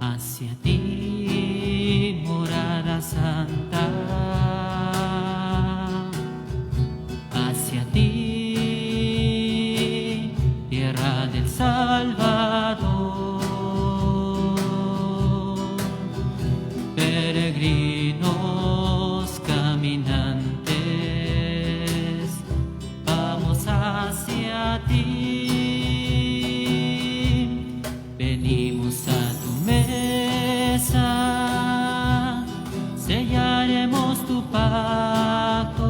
Hacia ti, morada santa, hacia ti, tierra del Salvador, peregrinos caminantes, vamos hacia ti. Venimos a tu mesa, sellaremos tu pacto,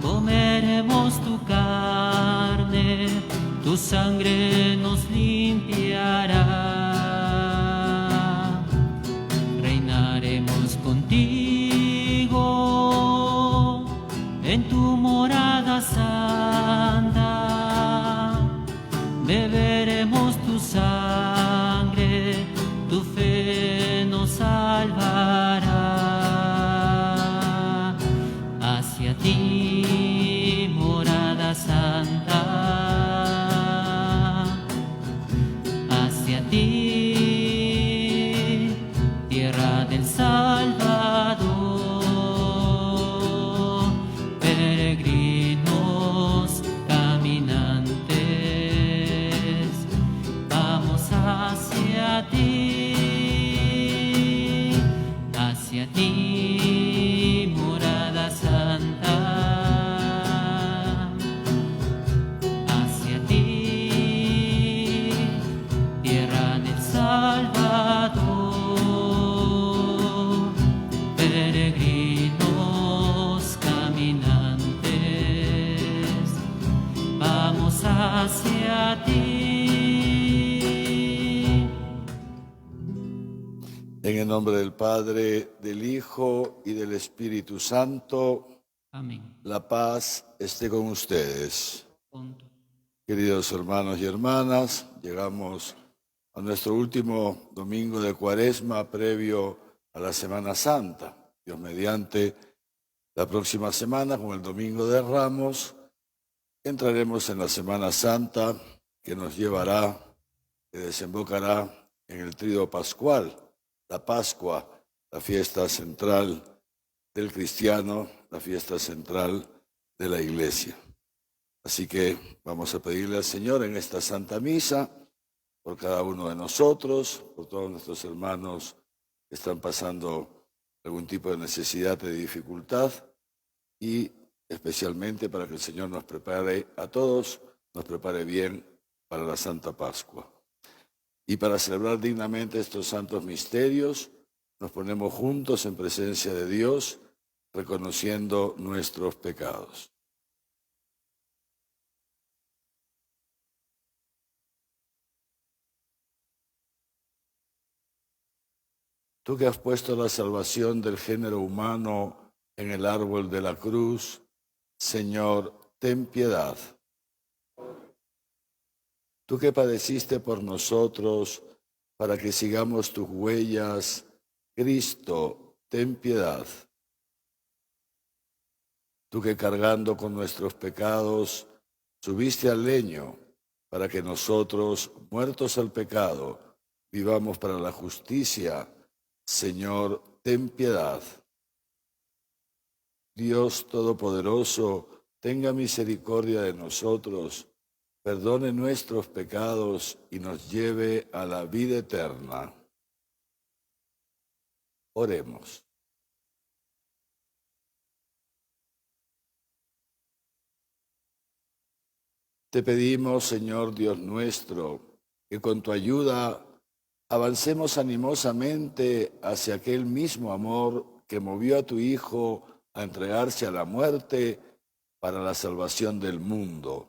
comeremos tu carne, tu sangre nos limpiará. Reinaremos contigo en tu morada santa, beberemos tu sangre, tu fe nos salvará. Hacia ti, morada santa, hacia ti. En el nombre del Padre, del Hijo y del Espíritu Santo, Amén. la paz esté con ustedes. Punto. Queridos hermanos y hermanas, llegamos a nuestro último domingo de Cuaresma previo a la Semana Santa. Dios mediante, la próxima semana, con el Domingo de Ramos, entraremos en la Semana Santa que nos llevará, que desembocará en el Tríodo Pascual, la Pascua, la fiesta central del cristiano, la fiesta central de la Iglesia. Así que vamos a pedirle al Señor en esta Santa Misa, por cada uno de nosotros, por todos nuestros hermanos que están pasando algún tipo de necesidad, de dificultad, y especialmente para que el Señor nos prepare a todos, nos prepare bien para la Santa Pascua. Y para celebrar dignamente estos santos misterios, nos ponemos juntos en presencia de Dios, reconociendo nuestros pecados. Tú que has puesto la salvación del género humano en el árbol de la cruz, Señor, ten piedad. Tú que padeciste por nosotros para que sigamos tus huellas, Cristo, ten piedad. Tú que cargando con nuestros pecados subiste al leño para que nosotros, muertos al pecado, vivamos para la justicia, Señor, ten piedad. Dios Todopoderoso, tenga misericordia de nosotros, perdone nuestros pecados y nos lleve a la vida eterna. Oremos. Te pedimos, Señor Dios nuestro, que con tu ayuda avancemos animosamente hacia aquel mismo amor que movió a tu Hijo a entregarse a la muerte para la salvación del mundo.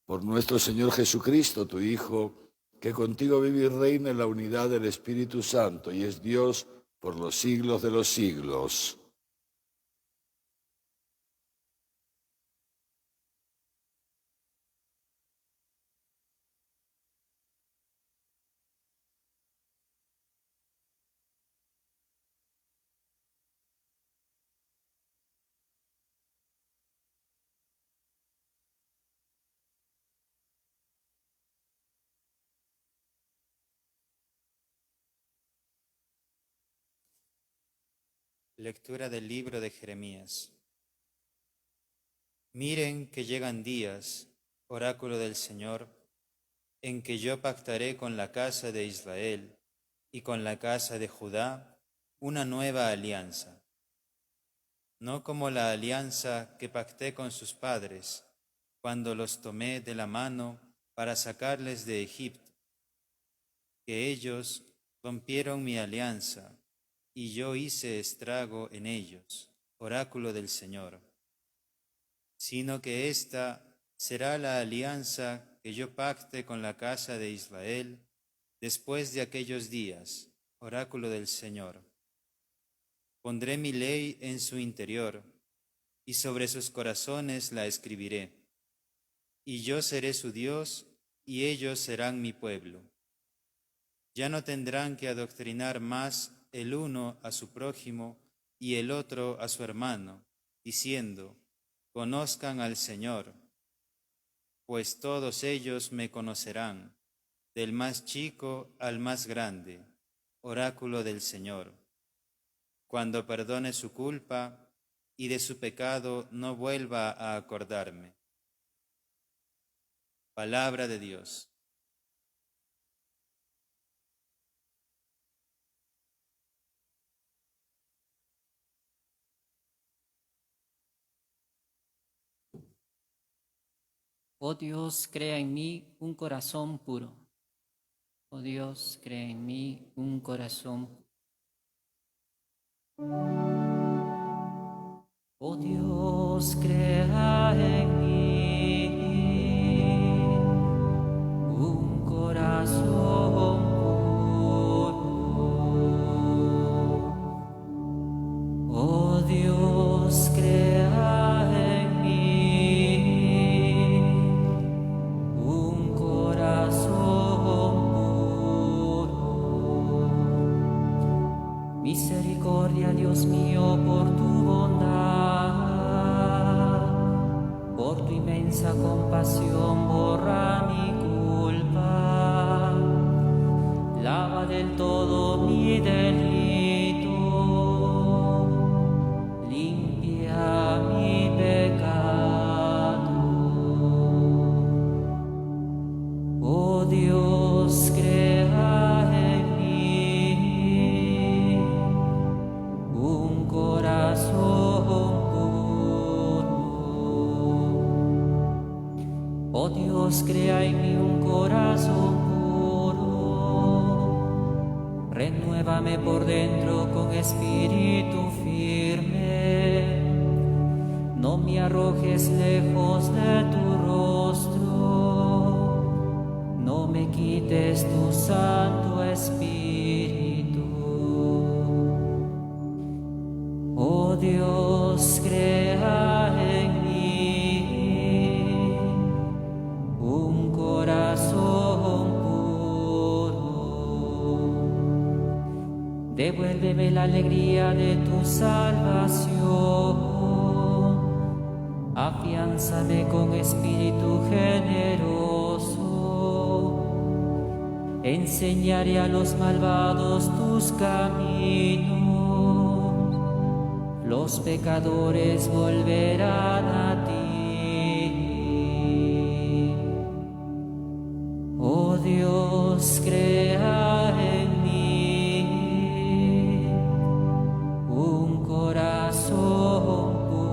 Por nuestro Señor Jesucristo, tu Hijo, que contigo vive y reina en la unidad del Espíritu Santo y es Dios por los siglos de los siglos. Lectura del libro de Jeremías. Miren que llegan días, oráculo del Señor, en que yo pactaré con la casa de Israel y con la casa de Judá una nueva alianza. No como la alianza que pacté con sus padres, cuando los tomé de la mano para sacarles de Egipto, que ellos rompieron mi alianza, y yo hice estrago en ellos, oráculo del Señor. Sino que esta será la alianza que yo pacte con la casa de Israel después de aquellos días, oráculo del Señor. Pondré mi ley en su interior, y sobre sus corazones la escribiré. Y yo seré su Dios, y ellos serán mi pueblo. Ya no tendrán que adoctrinar más el uno a su prójimo y el otro a su hermano, diciendo: conozcan al Señor, pues todos ellos me conocerán, del más chico al más grande, oráculo del Señor, cuando perdone su culpa y de su pecado no vuelva a acordarme. Palabra de Dios. Oh Dios, crea en mí un corazón puro. Oh Dios, crea en mí un corazón puro. Oh Dios, crea en mí Dios, crea en mí un corazón puro. Renuévame por dentro con espíritu firme. No me arrojes lejos de tu rostro. No me quites tu Santo Espíritu. Oh Dios, crea en mí un corazón puro. Devuélveme la alegría de tu salvación. Afiánzame con espíritu generoso. Enseñaré a los malvados tus caminos. Los pecadores volverán a ti. Oh Dios, crea en mí un corazón puro.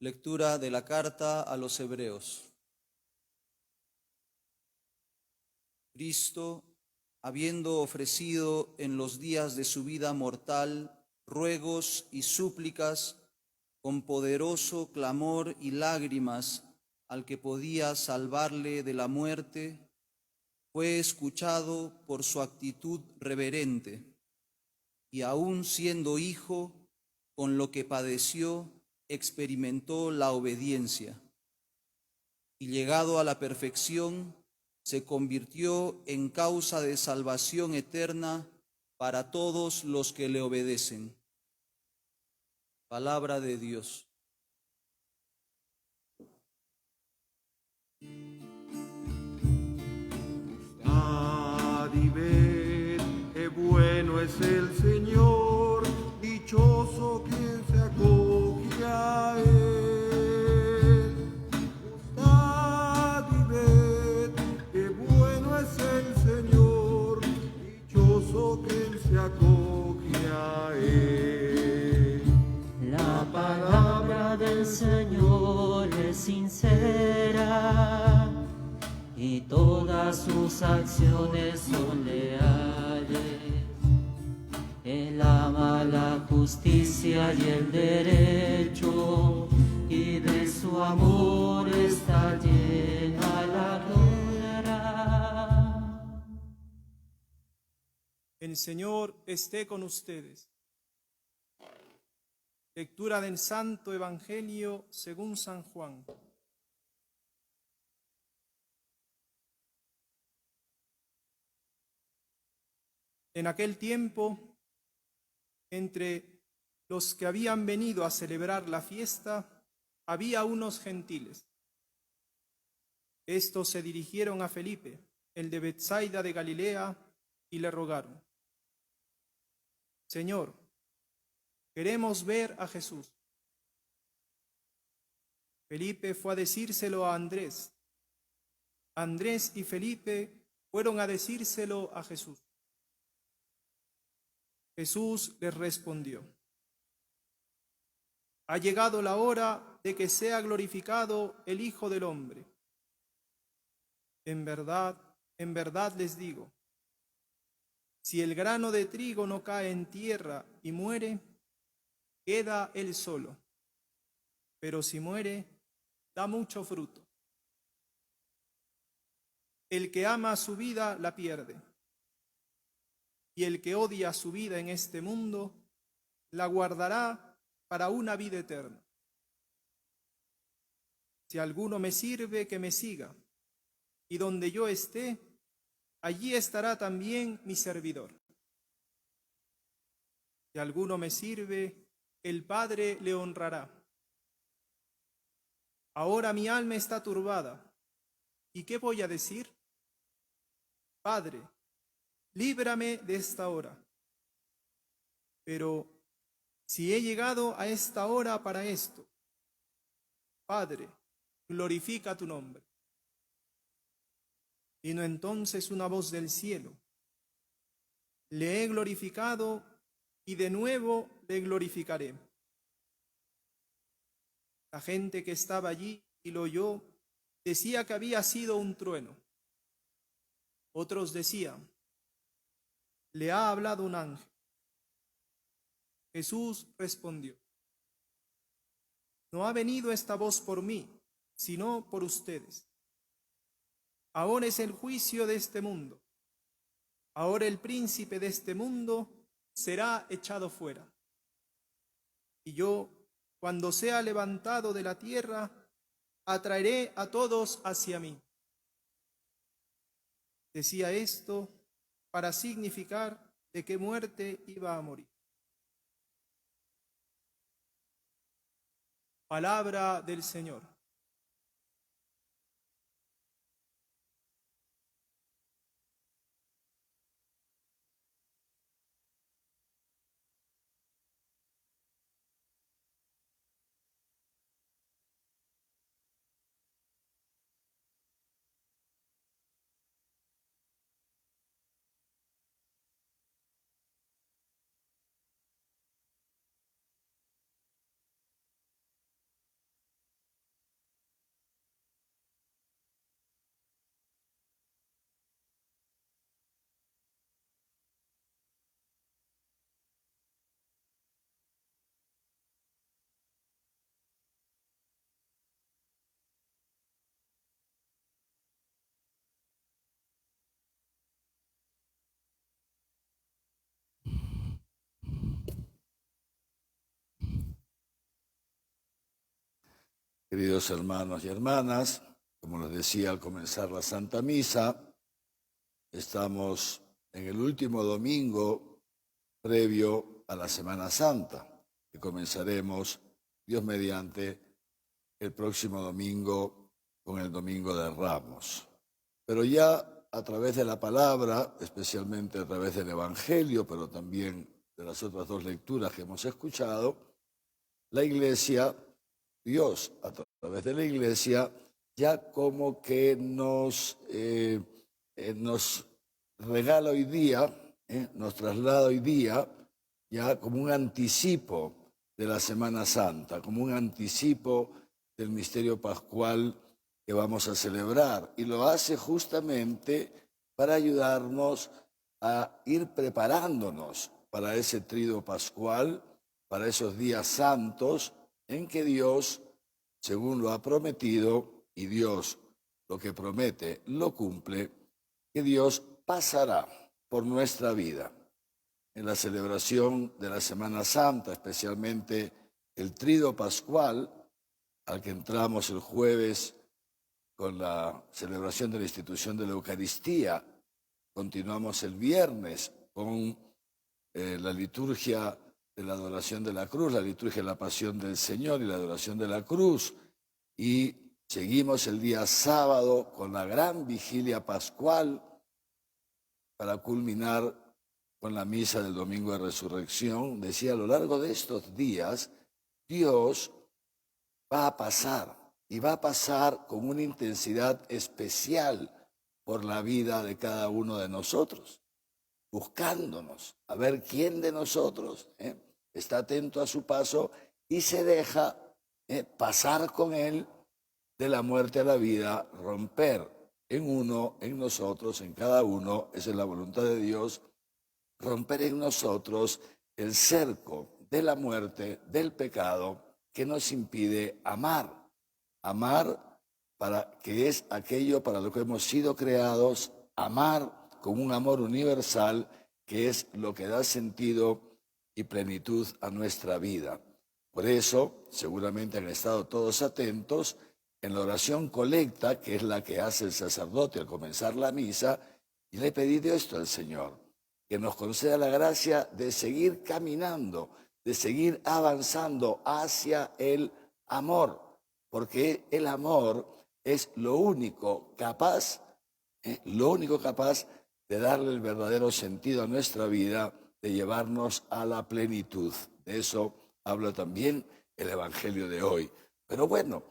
Lectura de la carta a los Hebreos. Cristo, habiendo ofrecido en los días de su vida mortal ruegos y súplicas con poderoso clamor y lágrimas al que podía salvarle de la muerte, fue escuchado por su actitud reverente, y aun siendo hijo, con lo que padeció, experimentó la obediencia, y llegado a la perfección, se convirtió en causa de salvación eterna para todos los que le obedecen. Palabra de Dios. Y ved qué bueno es el Señor, dichoso quien se acoge a Él. Gustad y ved qué bueno es el Señor, dichoso quien se acoge a Él. La palabra del Señor es sincera y todas sus acciones son leales. Él ama la justicia y el derecho, y de su amor está llena la tierra. El Señor esté con ustedes. Lectura del Santo Evangelio según San Juan. En aquel tiempo, entre los que habían venido a celebrar la fiesta, había unos gentiles. Estos se dirigieron a Felipe, el de Betsaida de Galilea, y le rogaron: Señor, queremos ver a Jesús. Felipe fue a decírselo a Andrés. Andrés y Felipe fueron a decírselo a Jesús. Jesús les respondió: Ha llegado la hora de que sea glorificado el Hijo del Hombre. En verdad les digo, si el grano de trigo no cae en tierra y muere, queda él solo, pero si muere, da mucho fruto. El que ama su vida la pierde, y el que odia su vida en este mundo la guardará para una vida eterna. Si alguno me sirve, que me siga, y donde yo esté, allí estará también mi servidor. Si alguno me sirve, el Padre le honrará. Ahora mi alma está turbada, ¿y qué voy a decir? Padre, líbrame de esta hora. Pero si he llegado a esta hora para esto, Padre, glorifica tu nombre. Vino entonces una voz del cielo: le he glorificado y de nuevo le glorificaré. La gente que estaba allí y lo oyó decía que había sido un trueno. Otros decían: le ha hablado un ángel. Jesús respondió: no ha venido esta voz por mí, sino por ustedes. Ahora es el juicio de este mundo. Ahora el príncipe de este mundo será echado fuera. Y yo, cuando sea levantado de la tierra, atraeré a todos hacia mí. Decía esto para significar de qué muerte iba a morir. Palabra del Señor. Queridos hermanos y hermanas, como les decía al comenzar la Santa Misa, estamos en el último domingo previo a la Semana Santa, que comenzaremos, Dios mediante, el próximo domingo con el Domingo de Ramos. Pero ya a través de la palabra, especialmente a través del Evangelio, pero también de las otras dos lecturas que hemos escuchado, la Iglesia, Dios a través de la Iglesia, ya como que nos regala hoy día, nos traslada hoy día, ya como un anticipo de la Semana Santa, como un anticipo del misterio pascual que vamos a celebrar. Y lo hace justamente para ayudarnos a ir preparándonos para ese triduo pascual, para esos días santos en que Dios, según lo ha prometido, y Dios lo que promete lo cumple, que Dios pasará por nuestra vida. En la celebración de la Semana Santa, especialmente el triduo pascual, al que entramos el jueves con la celebración de la institución de la Eucaristía, continuamos el viernes con la liturgia de la adoración de la cruz, la liturgia de la pasión del Señor y la adoración de la cruz, y seguimos el día sábado con la gran vigilia pascual para culminar con la misa del Domingo de Resurrección. Decía, a lo largo de estos días, Dios va a pasar, y va a pasar con una intensidad especial por la vida de cada uno de nosotros, buscándonos, a ver quién de nosotros está atento a su paso y se deja pasar con él de la muerte a la vida, romper en uno, en nosotros, en cada uno, esa es la voluntad de Dios, romper en nosotros el cerco de la muerte, del pecado, que nos impide amar. Amar para que es aquello para lo que hemos sido creados, amar con un amor universal que es lo que da sentido y plenitud a nuestra vida. Por eso, seguramente han estado todos atentos en la oración colecta, que es la que hace el sacerdote al comenzar la misa, y le he pedido esto al Señor, que nos conceda la gracia de seguir caminando, de seguir avanzando hacia el amor, porque el amor es lo único capaz de darle el verdadero sentido a nuestra vida, de llevarnos a la plenitud. De eso habla también el Evangelio de hoy. Pero bueno,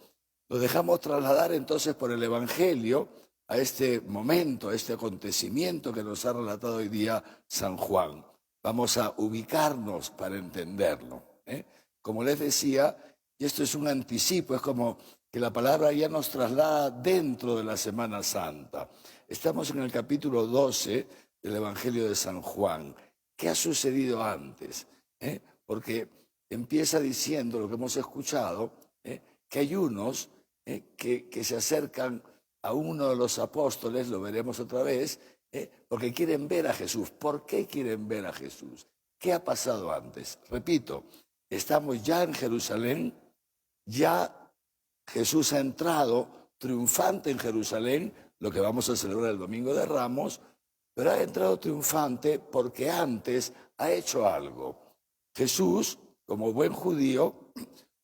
nos dejamos trasladar entonces por el Evangelio a este momento, a este acontecimiento que nos ha relatado hoy día San Juan. Vamos a ubicarnos para entenderlo. Como les decía, y esto es un anticipo, es como que la palabra ya nos traslada dentro de la Semana Santa. Estamos en el capítulo 12 del Evangelio de San Juan. ¿Qué ha sucedido antes? Porque empieza diciendo lo que hemos escuchado, que hay unos que se acercan a uno de los apóstoles, lo veremos otra vez, porque quieren ver a Jesús. ¿Por qué quieren ver a Jesús? ¿Qué ha pasado antes? Repito, estamos ya en Jerusalén, ya Jesús ha entrado triunfante en Jerusalén, lo que vamos a celebrar el Domingo de Ramos, pero ha entrado triunfante porque antes ha hecho algo. Jesús, como buen judío,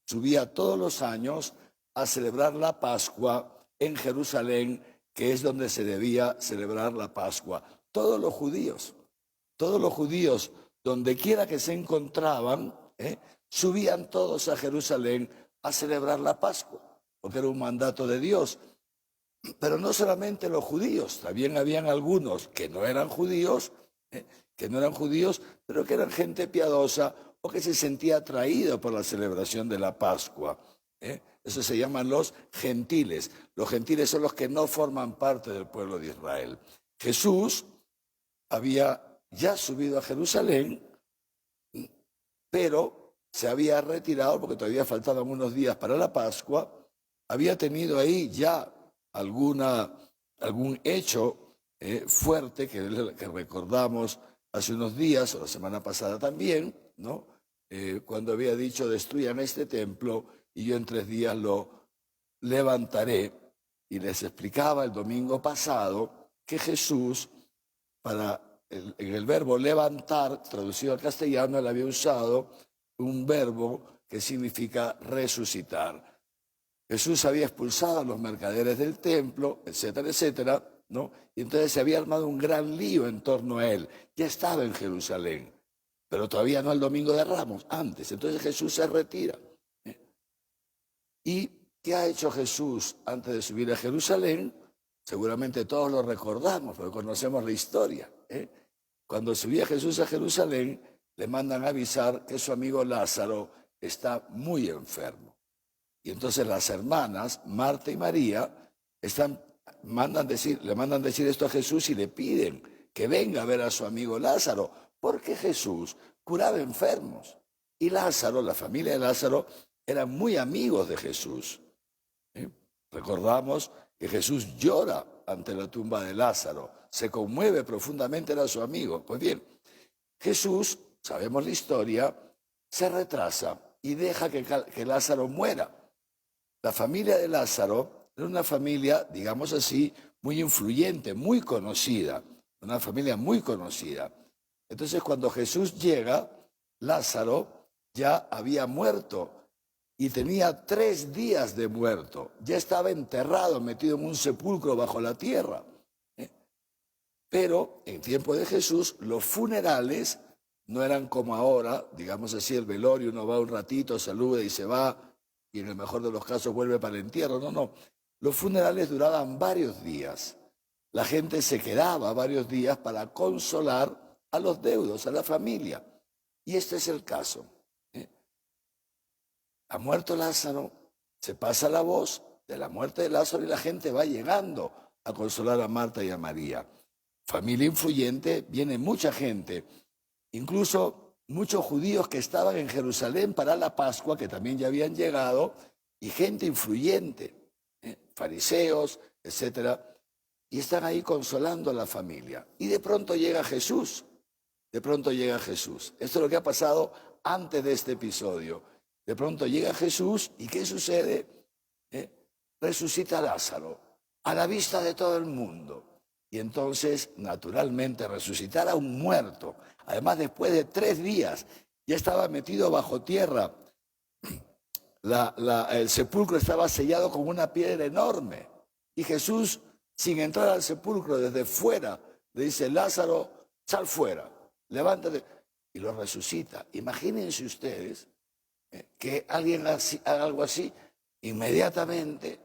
subía todos los años a celebrar la Pascua en Jerusalén, que es donde se debía celebrar la Pascua. Todos los judíos, donde quiera que se encontraban, subían todos a Jerusalén a celebrar la Pascua, porque era un mandato de Dios. Pero no solamente los judíos, también habían algunos que no eran judíos, pero que eran gente piadosa o que se sentía atraído por la celebración de la Pascua. Eso se llaman los gentiles. Los gentiles son los que no forman parte del pueblo de Israel. Jesús había ya subido a Jerusalén, pero se había retirado porque todavía faltaban unos días para la Pascua. Había tenido ahí ya algún hecho fuerte que recordamos hace unos días, o la semana pasada también, ¿no? Cuando había dicho: destruyan este templo y yo en 3 días lo levantaré. Y les explicaba el domingo pasado que Jesús, en el verbo levantar, traducido al castellano, él había usado un verbo que significa resucitar. Jesús había expulsado a los mercaderes del templo, etcétera, etcétera, ¿no? Y entonces se había armado un gran lío en torno a él. Ya estaba en Jerusalén, pero todavía no el Domingo de Ramos, antes. Entonces Jesús se retira. ¿Y qué ha hecho Jesús antes de subir a Jerusalén? Seguramente todos lo recordamos, porque conocemos la historia. Cuando subía Jesús a Jerusalén, le mandan avisar que su amigo Lázaro está muy enfermo. Y entonces las hermanas, Marta y María, le mandan decir esto a Jesús y le piden que venga a ver a su amigo Lázaro, porque Jesús curaba enfermos. Y Lázaro, la familia de Lázaro, eran muy amigos de Jesús. Recordamos que Jesús llora ante la tumba de Lázaro, se conmueve profundamente, era su amigo. Pues bien, Jesús, sabemos la historia, se retrasa y deja que Lázaro muera. La familia de Lázaro era una familia, digamos así, muy influyente, muy conocida, una familia muy conocida. Entonces, cuando Jesús llega, Lázaro ya había muerto y tenía 3 días de muerto. Ya estaba enterrado, metido en un sepulcro bajo la tierra. Pero en tiempo de Jesús, los funerales no eran como ahora, digamos así, el velorio, uno va un ratito, saluda y se va, y en el mejor de los casos vuelve para el entierro. No. Los funerales duraban varios días. La gente se quedaba varios días para consolar a los deudos, a la familia. Y este es el caso. Ha muerto Lázaro, se pasa la voz de la muerte de Lázaro y la gente va llegando a consolar a Marta y a María. Familia influyente, viene mucha gente, incluso muchos judíos que estaban en Jerusalén para la Pascua, que también ya habían llegado, y gente influyente, fariseos, etcétera, y están ahí consolando a la familia. Y de pronto llega Jesús. Esto es lo que ha pasado antes de este episodio. De pronto llega Jesús, ¿y qué sucede? Resucita a Lázaro, a la vista de todo el mundo. Y entonces, naturalmente, resucitar a un muerto, además después de 3 días, ya estaba metido bajo tierra. El sepulcro estaba sellado con una piedra enorme. Y Jesús, sin entrar al sepulcro, desde fuera, le dice: Lázaro, sal fuera, levántate. y lo resucita. Imagínense ustedes que alguien haga algo así, inmediatamente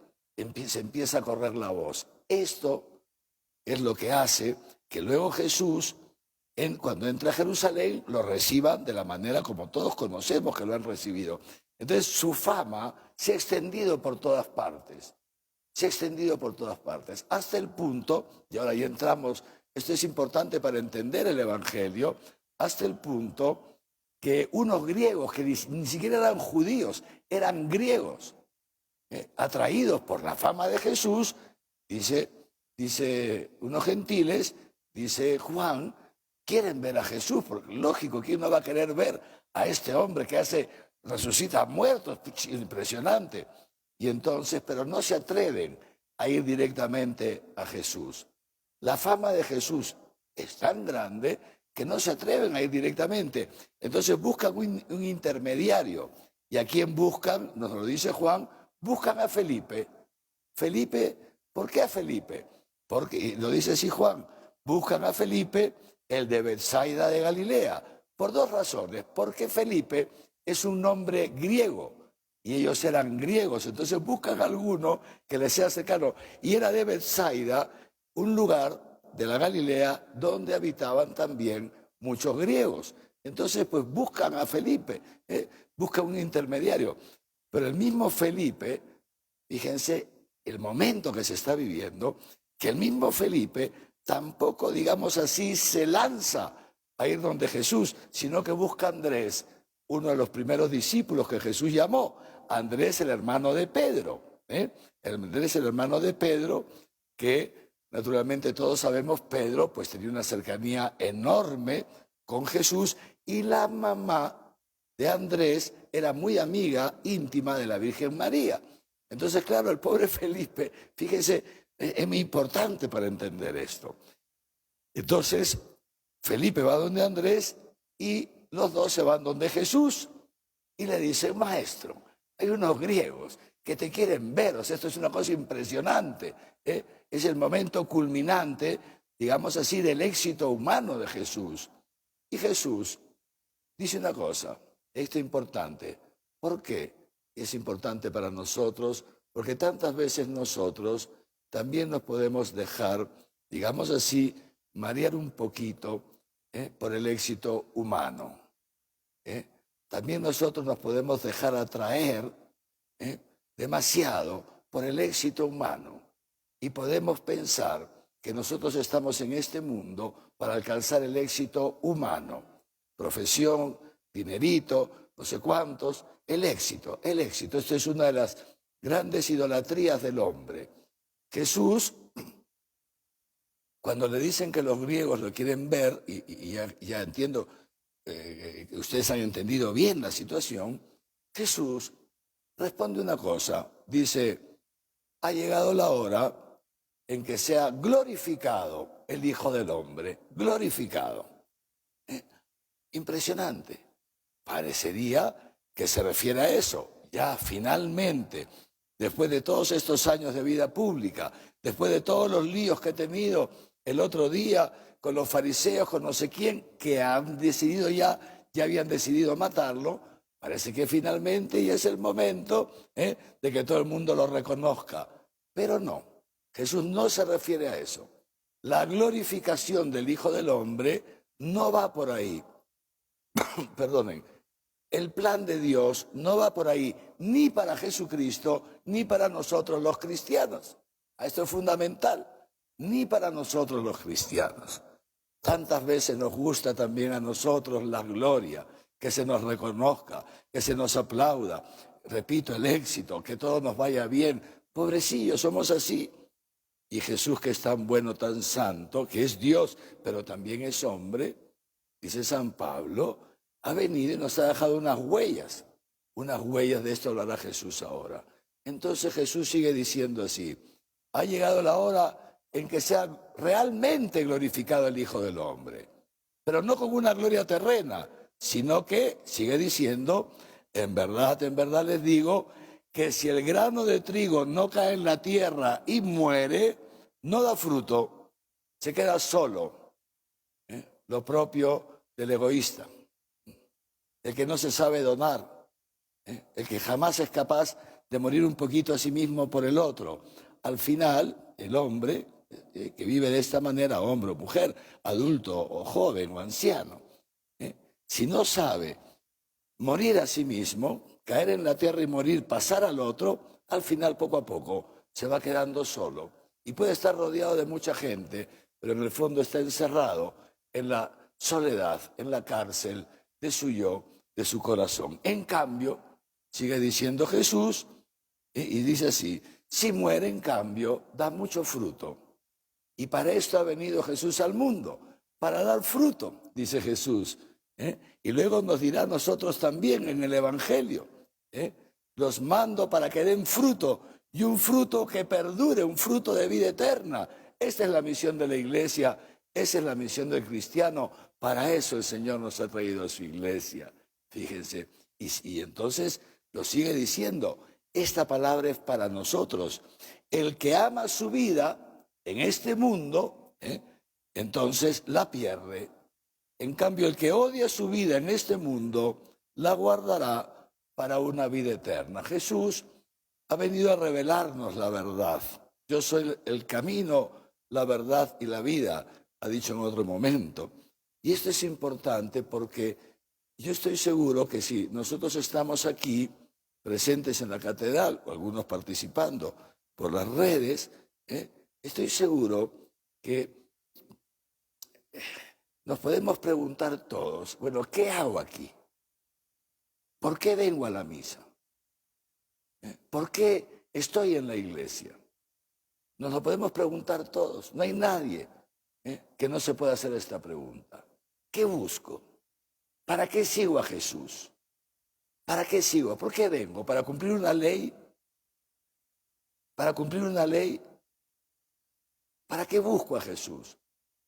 se empieza a correr la voz. Esto es lo que hace que luego Jesús, cuando entra a Jerusalén, lo reciban de la manera como todos conocemos que lo han recibido. Entonces su fama se ha extendido por todas partes. Se ha extendido por todas partes, hasta el punto, y ahora ya entramos, esto es importante para entender el Evangelio, hasta el punto que unos griegos que ni siquiera eran judíos, eran griegos, atraídos por la fama de Jesús, dice unos gentiles, dice Juan, quieren ver a Jesús, porque lógico, ¿quién no va a querer ver a este hombre que resucita muertos? Impresionante. Y entonces, pero no se atreven a ir directamente a Jesús. La fama de Jesús es tan grande que no se atreven a ir directamente. Entonces buscan un intermediario. ¿Y a quién buscan? Nos lo dice Juan, buscan a Felipe. Felipe, ¿por qué a Felipe? Porque, lo dice así Juan, buscan a Felipe, el de Betsaida de Galilea, por dos razones. Porque Felipe es un nombre griego, y ellos eran griegos, entonces buscan a alguno que les sea cercano. Y era de Betsaida, un lugar de la Galilea donde habitaban también muchos griegos. Entonces, pues buscan a Felipe, buscan un intermediario. Pero el mismo Felipe, fíjense el momento que se está viviendo, que el mismo Felipe tampoco, digamos así, se lanza a ir donde Jesús, sino que busca a Andrés, uno de los primeros discípulos que Jesús llamó. Andrés, el hermano de Pedro. Andrés, el hermano de Pedro, que naturalmente todos sabemos, Pedro pues tenía una cercanía enorme con Jesús, y la mamá de Andrés era muy amiga íntima de la Virgen María. Entonces, claro, el pobre Felipe, fíjense, es muy importante para entender esto. Entonces, Felipe va donde Andrés y los dos se van donde Jesús y le dicen, maestro, hay unos griegos que te quieren ver, o sea, esto es una cosa impresionante, es el momento culminante, digamos así, del éxito humano de Jesús. Y Jesús dice una cosa, esto es importante. ¿Por qué es importante para nosotros? Porque tantas veces nosotros también nos podemos dejar, digamos así, marear un poquito por el éxito humano. También nosotros nos podemos dejar atraer demasiado por el éxito humano y podemos pensar que nosotros estamos en este mundo para alcanzar el éxito humano, profesión, dinerito, no sé cuántos, el éxito. Esto es una de las grandes idolatrías del hombre. Jesús, cuando le dicen que los griegos lo quieren ver, y ya entiendo que ustedes han entendido bien la situación, Jesús responde una cosa, dice, ha llegado la hora en que sea glorificado el Hijo del Hombre, glorificado. Impresionante. Parecería que se refiere a eso, ya finalmente, después de todos estos años de vida pública, después de todos los líos que he tenido el otro día con los fariseos, con no sé quién, que han decidido ya habían decidido matarlo, parece que finalmente ya es el momento de que todo el mundo lo reconozca. Pero no, Jesús no se refiere a eso. La glorificación del Hijo del Hombre no va por ahí. Perdonen, el plan de Dios no va por ahí, ni para Jesucristo, ni para nosotros los cristianos. Esto es fundamental, ni para nosotros los cristianos. Tantas veces nos gusta también a nosotros la gloria, que se nos reconozca, que se nos aplauda. Repito, el éxito, que todo nos vaya bien. Pobrecillos, somos así. Y Jesús, que es tan bueno, tan santo, que es Dios, pero también es hombre, dice San Pablo, ha venido y nos ha dejado unas huellas de esto hablará Jesús ahora. Entonces Jesús sigue diciendo así, ha llegado la hora en que sea realmente glorificado el Hijo del Hombre, pero no con una gloria terrena, sino que, sigue diciendo, en verdad les digo, que si el grano de trigo no cae en la tierra y muere, no da fruto, se queda solo, lo propio del egoísta. el que no se sabe donar, el que jamás es capaz de morir un poquito a sí mismo por el otro. Al final, el hombre que vive de esta manera, hombre o mujer, adulto o joven o anciano, si no sabe morir a sí mismo, caer en la tierra y morir, pasar al otro, al final poco a poco se va quedando solo y puede estar rodeado de mucha gente, pero en el fondo está encerrado en la soledad, en la cárcel de su yo, de su corazón. En cambio, sigue diciendo Jesús, y dice así: si muere, en cambio, da mucho fruto. Y para esto ha venido Jesús al mundo, para dar fruto, dice Jesús. Y luego nos dirá a nosotros también en el Evangelio: los mando para que den fruto, y un fruto que perdure, un fruto de vida eterna. Esta es la misión de la iglesia, esa es la misión del cristiano. Para eso el Señor nos ha traído a su iglesia. Fíjense, y entonces lo sigue diciendo, esta palabra es para nosotros. El que ama su vida en este mundo, entonces la pierde. En cambio, el que odia su vida en este mundo, la guardará para una vida eterna. Jesús ha venido a revelarnos la verdad. Yo soy el camino, la verdad y la vida, ha dicho en otro momento. Y esto es importante porque yo estoy seguro que si nosotros estamos aquí presentes en la catedral, o algunos participando por las redes, estoy seguro que nos podemos preguntar todos, bueno, ¿qué hago aquí? ¿Por qué vengo a la misa? ¿Por qué estoy en la iglesia? Nos lo podemos preguntar todos. No hay nadie que no se pueda hacer esta pregunta. ¿Qué busco? ¿Para qué sigo a Jesús? ¿Para qué sigo? ¿Por qué vengo? ¿Para cumplir una ley? ¿Para cumplir una ley? ¿Para qué busco a Jesús?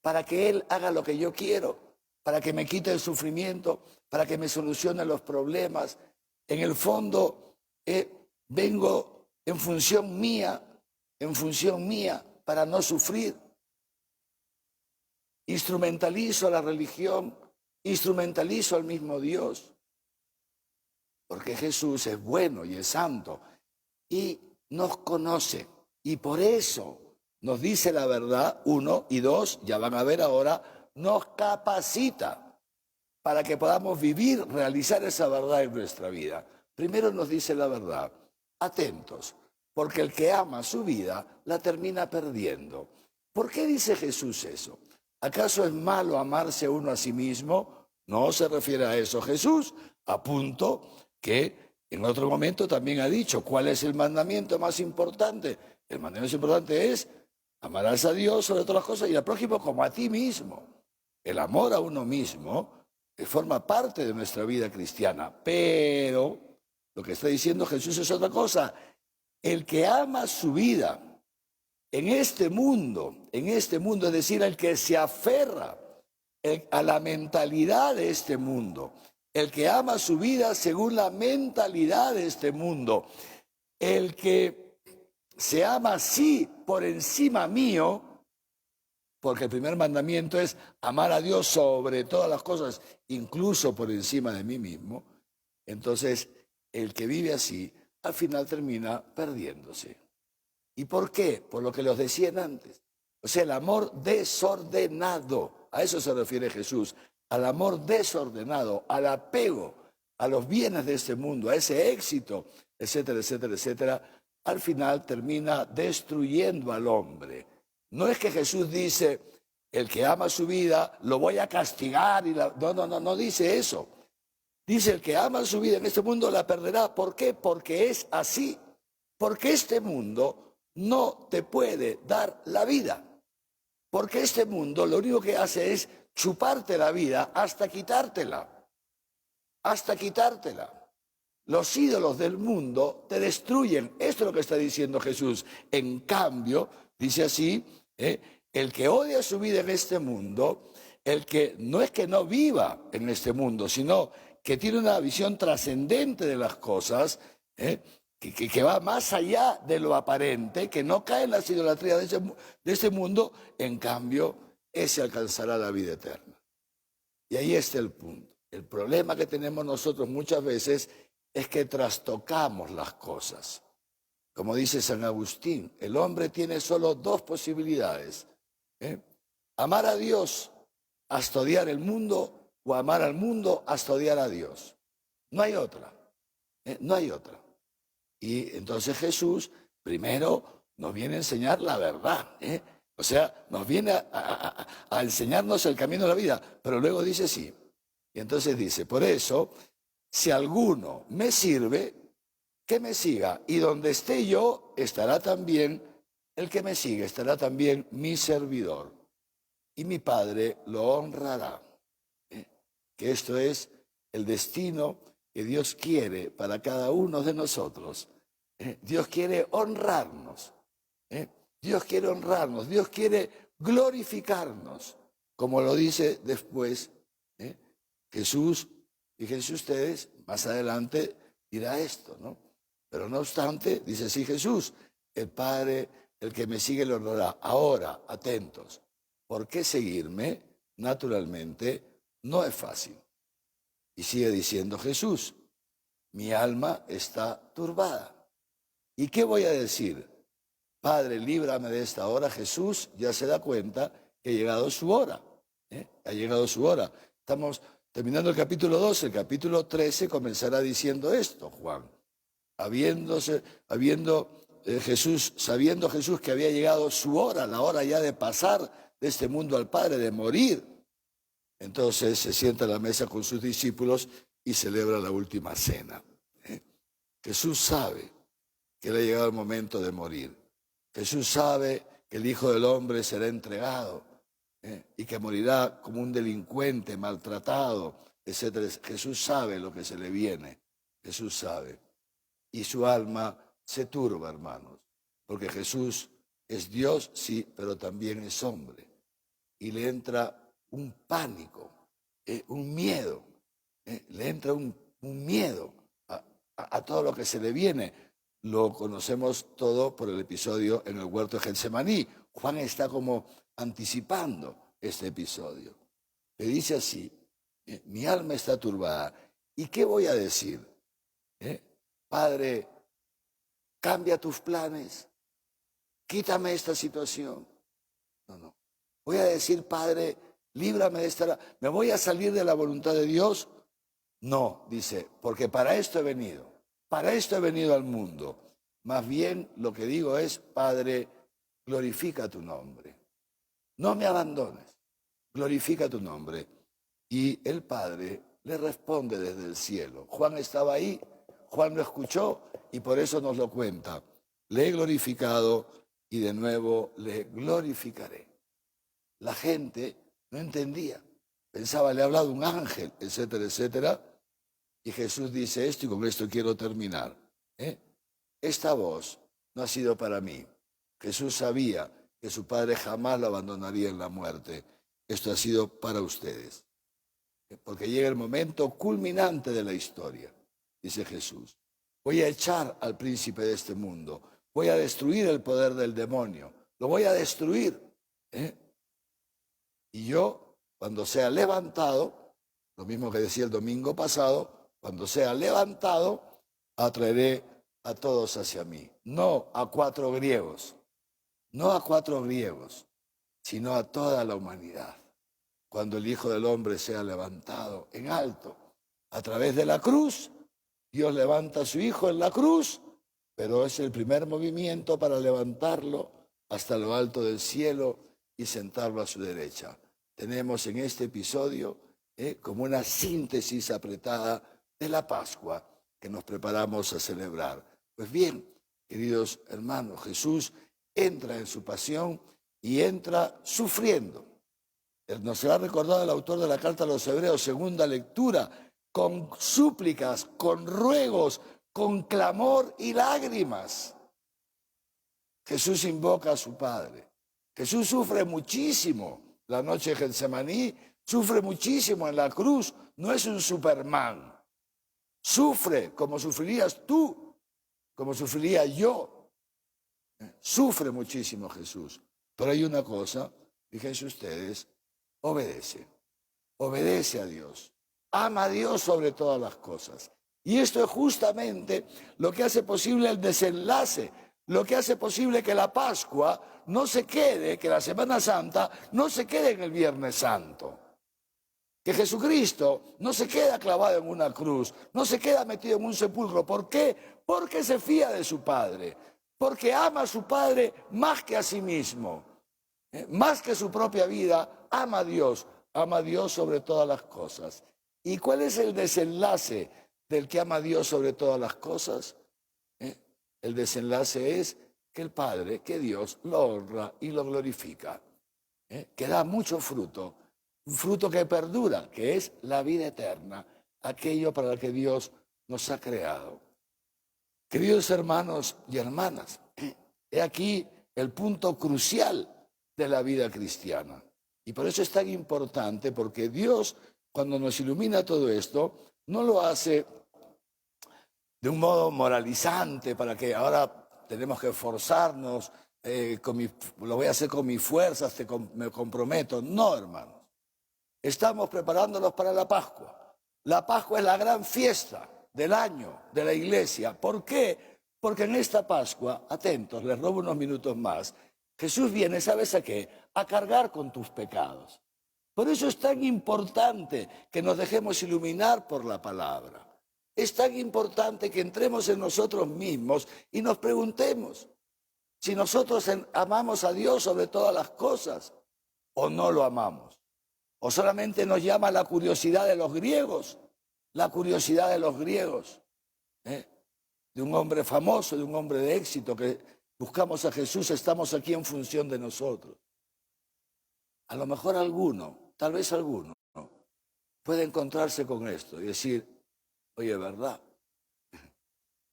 ¿Para que Él haga lo que yo quiero? ¿Para que me quite el sufrimiento? ¿Para que me solucione los problemas? En el fondo, vengo en función mía, para no sufrir. Instrumentalizo la religión, instrumentalizo al mismo Dios. Porque Jesús es bueno y es santo y nos conoce. Y por eso nos dice la verdad, 1, y 2, ya van a ver ahora, nos capacita para que podamos vivir, realizar esa verdad en nuestra vida. Primero nos dice la verdad, atentos, porque el que ama su vida la termina perdiendo. ¿Por qué dice Jesús eso? ¿Acaso es malo amarse uno a sí mismo? No se refiere a eso Jesús, a punto que en otro momento también ha dicho, ¿cuál es el mandamiento más importante? El mandamiento más importante es amarás a Dios sobre todas las cosas y al prójimo como a ti mismo. El amor a uno mismo forma parte de nuestra vida cristiana, pero lo que está diciendo Jesús es otra cosa. El que ama su vida en este mundo, es decir, el que se aferra a la mentalidad de este mundo, el que ama su vida según la mentalidad de este mundo, el que se ama así por encima mío, porque el primer mandamiento es amar a Dios sobre todas las cosas, incluso por encima de mí mismo. Entonces, el que vive así, al final termina perdiéndose. ¿Y por qué? Por lo que los decían antes. O sea, el amor desordenado, a eso se refiere Jesús, al amor desordenado, al apego a los bienes de este mundo, a ese éxito, etcétera, etcétera, etcétera, al final termina destruyendo al hombre. No es que Jesús dice, el que ama su vida, lo voy a castigar. No dice eso. Dice, el que ama su vida en este mundo la perderá. ¿Por qué? Porque es así. Porque este mundo no te puede dar la vida. Porque este mundo lo único que hace es chuparte la vida hasta quitártela. Hasta quitártela. Los ídolos del mundo te destruyen. Esto es lo que está diciendo Jesús. En cambio, dice así, el que odia su vida en este mundo, el que no es que no viva en este mundo, sino que tiene una visión trascendente de las cosas, que va más allá de lo aparente, que no cae en las idolatrías de ese mundo, en cambio, ese alcanzará la vida eterna. Y ahí está el punto. El problema que tenemos nosotros muchas veces es que trastocamos las cosas. Como dice San Agustín, el hombre tiene solo dos posibilidades: amar a Dios hasta odiar el mundo, o amar al mundo hasta odiar a Dios. No hay otra, no hay otra. Y entonces Jesús primero nos viene a enseñar la verdad, o sea, nos viene a enseñarnos el camino de la vida, pero luego dice sí. Y entonces dice, por eso, si alguno me sirve, que me siga, y donde esté yo, estará también el que me sigue, estará también mi servidor, y mi Padre lo honrará. Que esto es el destino que Dios quiere para cada uno de nosotros. Dios quiere honrarnos. Dios quiere honrarnos. Dios quiere glorificarnos. Como lo dice después Jesús. Fíjense ustedes, más adelante dirá esto, ¿no? Pero no obstante, dice así Jesús, el Padre, el que me sigue, lo honrará. Ahora, atentos, ¿por qué seguirme? Naturalmente, no es fácil. Y sigue diciendo Jesús, mi alma está turbada. ¿Y qué voy a decir? Padre, líbrame de esta hora. Jesús ya se da cuenta que ha llegado su hora. Ha llegado su hora. Estamos terminando el capítulo 12, el capítulo 13 comenzará diciendo esto, Juan. Sabiendo Jesús que había llegado su hora, la hora ya de pasar de este mundo al Padre, de morir. Entonces se sienta a la mesa con sus discípulos y celebra la última cena. Jesús sabe que le ha llegado el momento de morir. Jesús sabe que el Hijo del Hombre será entregado y que morirá como un delincuente, maltratado, etc. Jesús sabe lo que se le viene. Jesús sabe. Y su alma se turba, hermanos, porque Jesús es Dios, sí, pero también es hombre. Y le entra un pánico, un miedo, le entra un miedo a todo lo que se le viene. Lo conocemos todo por el episodio en el huerto de Getsemaní. Juan está como anticipando este episodio. Le dice así, mi alma está turbada. ¿Y qué voy a decir? Padre, cambia tus planes, quítame esta situación. No. Voy a decir, Padre, líbrame de esta... ¿Me voy a salir de la voluntad de Dios? No, dice, porque para esto he venido al mundo. Más bien lo que digo es, Padre, glorifica tu nombre. No me abandones, glorifica tu nombre. Y el Padre le responde desde el cielo. Juan estaba ahí, Juan lo escuchó y por eso nos lo cuenta. Le he glorificado y de nuevo le glorificaré. La gente no entendía, pensaba, le ha hablado un ángel, etcétera, etcétera. Y Jesús dice esto y con esto quiero terminar. Esta voz no ha sido para mí. Jesús sabía que su Padre jamás lo abandonaría en la muerte. Esto ha sido para ustedes. Porque llega el momento culminante de la historia, dice Jesús. Voy a echar al príncipe de este mundo. Voy a destruir el poder del demonio. Lo voy a destruir. Y yo, cuando sea levantado, lo mismo que decía el domingo pasado, cuando sea levantado, atraeré a todos hacia mí. No a 4 griegos, no a 4 griegos, sino a toda la humanidad. Cuando el Hijo del Hombre sea levantado en alto, a través de la cruz, Dios levanta a su Hijo en la cruz, pero es el primer movimiento para levantarlo hasta lo alto del cielo y sentarlo a su derecha. Tenemos en este episodio como una síntesis apretada de la Pascua que nos preparamos a celebrar. Pues bien, queridos hermanos, Jesús entra en su pasión y entra sufriendo. Nos ha recordado el autor de la carta a los Hebreos, segunda lectura, con súplicas, con ruegos, con clamor y lágrimas. Jesús invoca a su Padre. Jesús sufre muchísimo la noche de Getsemaní, sufre muchísimo en la cruz, no es un Superman. Sufre como sufrirías tú, como sufriría yo. Sufre muchísimo Jesús. Pero hay una cosa, fíjense ustedes, obedece a Dios, ama a Dios sobre todas las cosas. Y esto es justamente lo que hace posible el desenlace, lo que hace posible que la Pascua no se quede, que la Semana Santa no se quede en el Viernes Santo. Que Jesucristo no se queda clavado en una cruz, no se queda metido en un sepulcro. ¿Por qué? Porque se fía de su Padre, porque ama a su Padre más que a sí mismo, más que su propia vida, ama a Dios sobre todas las cosas. ¿Y cuál es el desenlace del que ama a Dios sobre todas las cosas? El desenlace es que el Padre, que Dios, lo honra y lo glorifica, que da mucho fruto, un fruto que perdura, que es la vida eterna, aquello para lo que Dios nos ha creado. Queridos hermanos y hermanas, he aquí el punto crucial de la vida cristiana. Y por eso es tan importante, porque Dios, cuando nos ilumina todo esto, no lo hace de un modo moralizante para que ahora tenemos que esforzarnos, lo voy a hacer con mis fuerzas, me comprometo. No, hermanos. Estamos preparándonos para la Pascua. La Pascua es la gran fiesta del año de la Iglesia. ¿Por qué? Porque en esta Pascua, atentos, les robo unos minutos más, Jesús viene, ¿sabes a qué? A cargar con tus pecados. Por eso es tan importante que nos dejemos iluminar por la palabra. Es tan importante que entremos en nosotros mismos y nos preguntemos si nosotros amamos a Dios sobre todas las cosas o no lo amamos. O solamente nos llama la curiosidad de los griegos, la curiosidad de los griegos, de un hombre famoso, de un hombre de éxito, que buscamos a Jesús, estamos aquí en función de nosotros. A lo mejor alguno, tal vez alguno, puede encontrarse con esto y decir, oye, ¿verdad?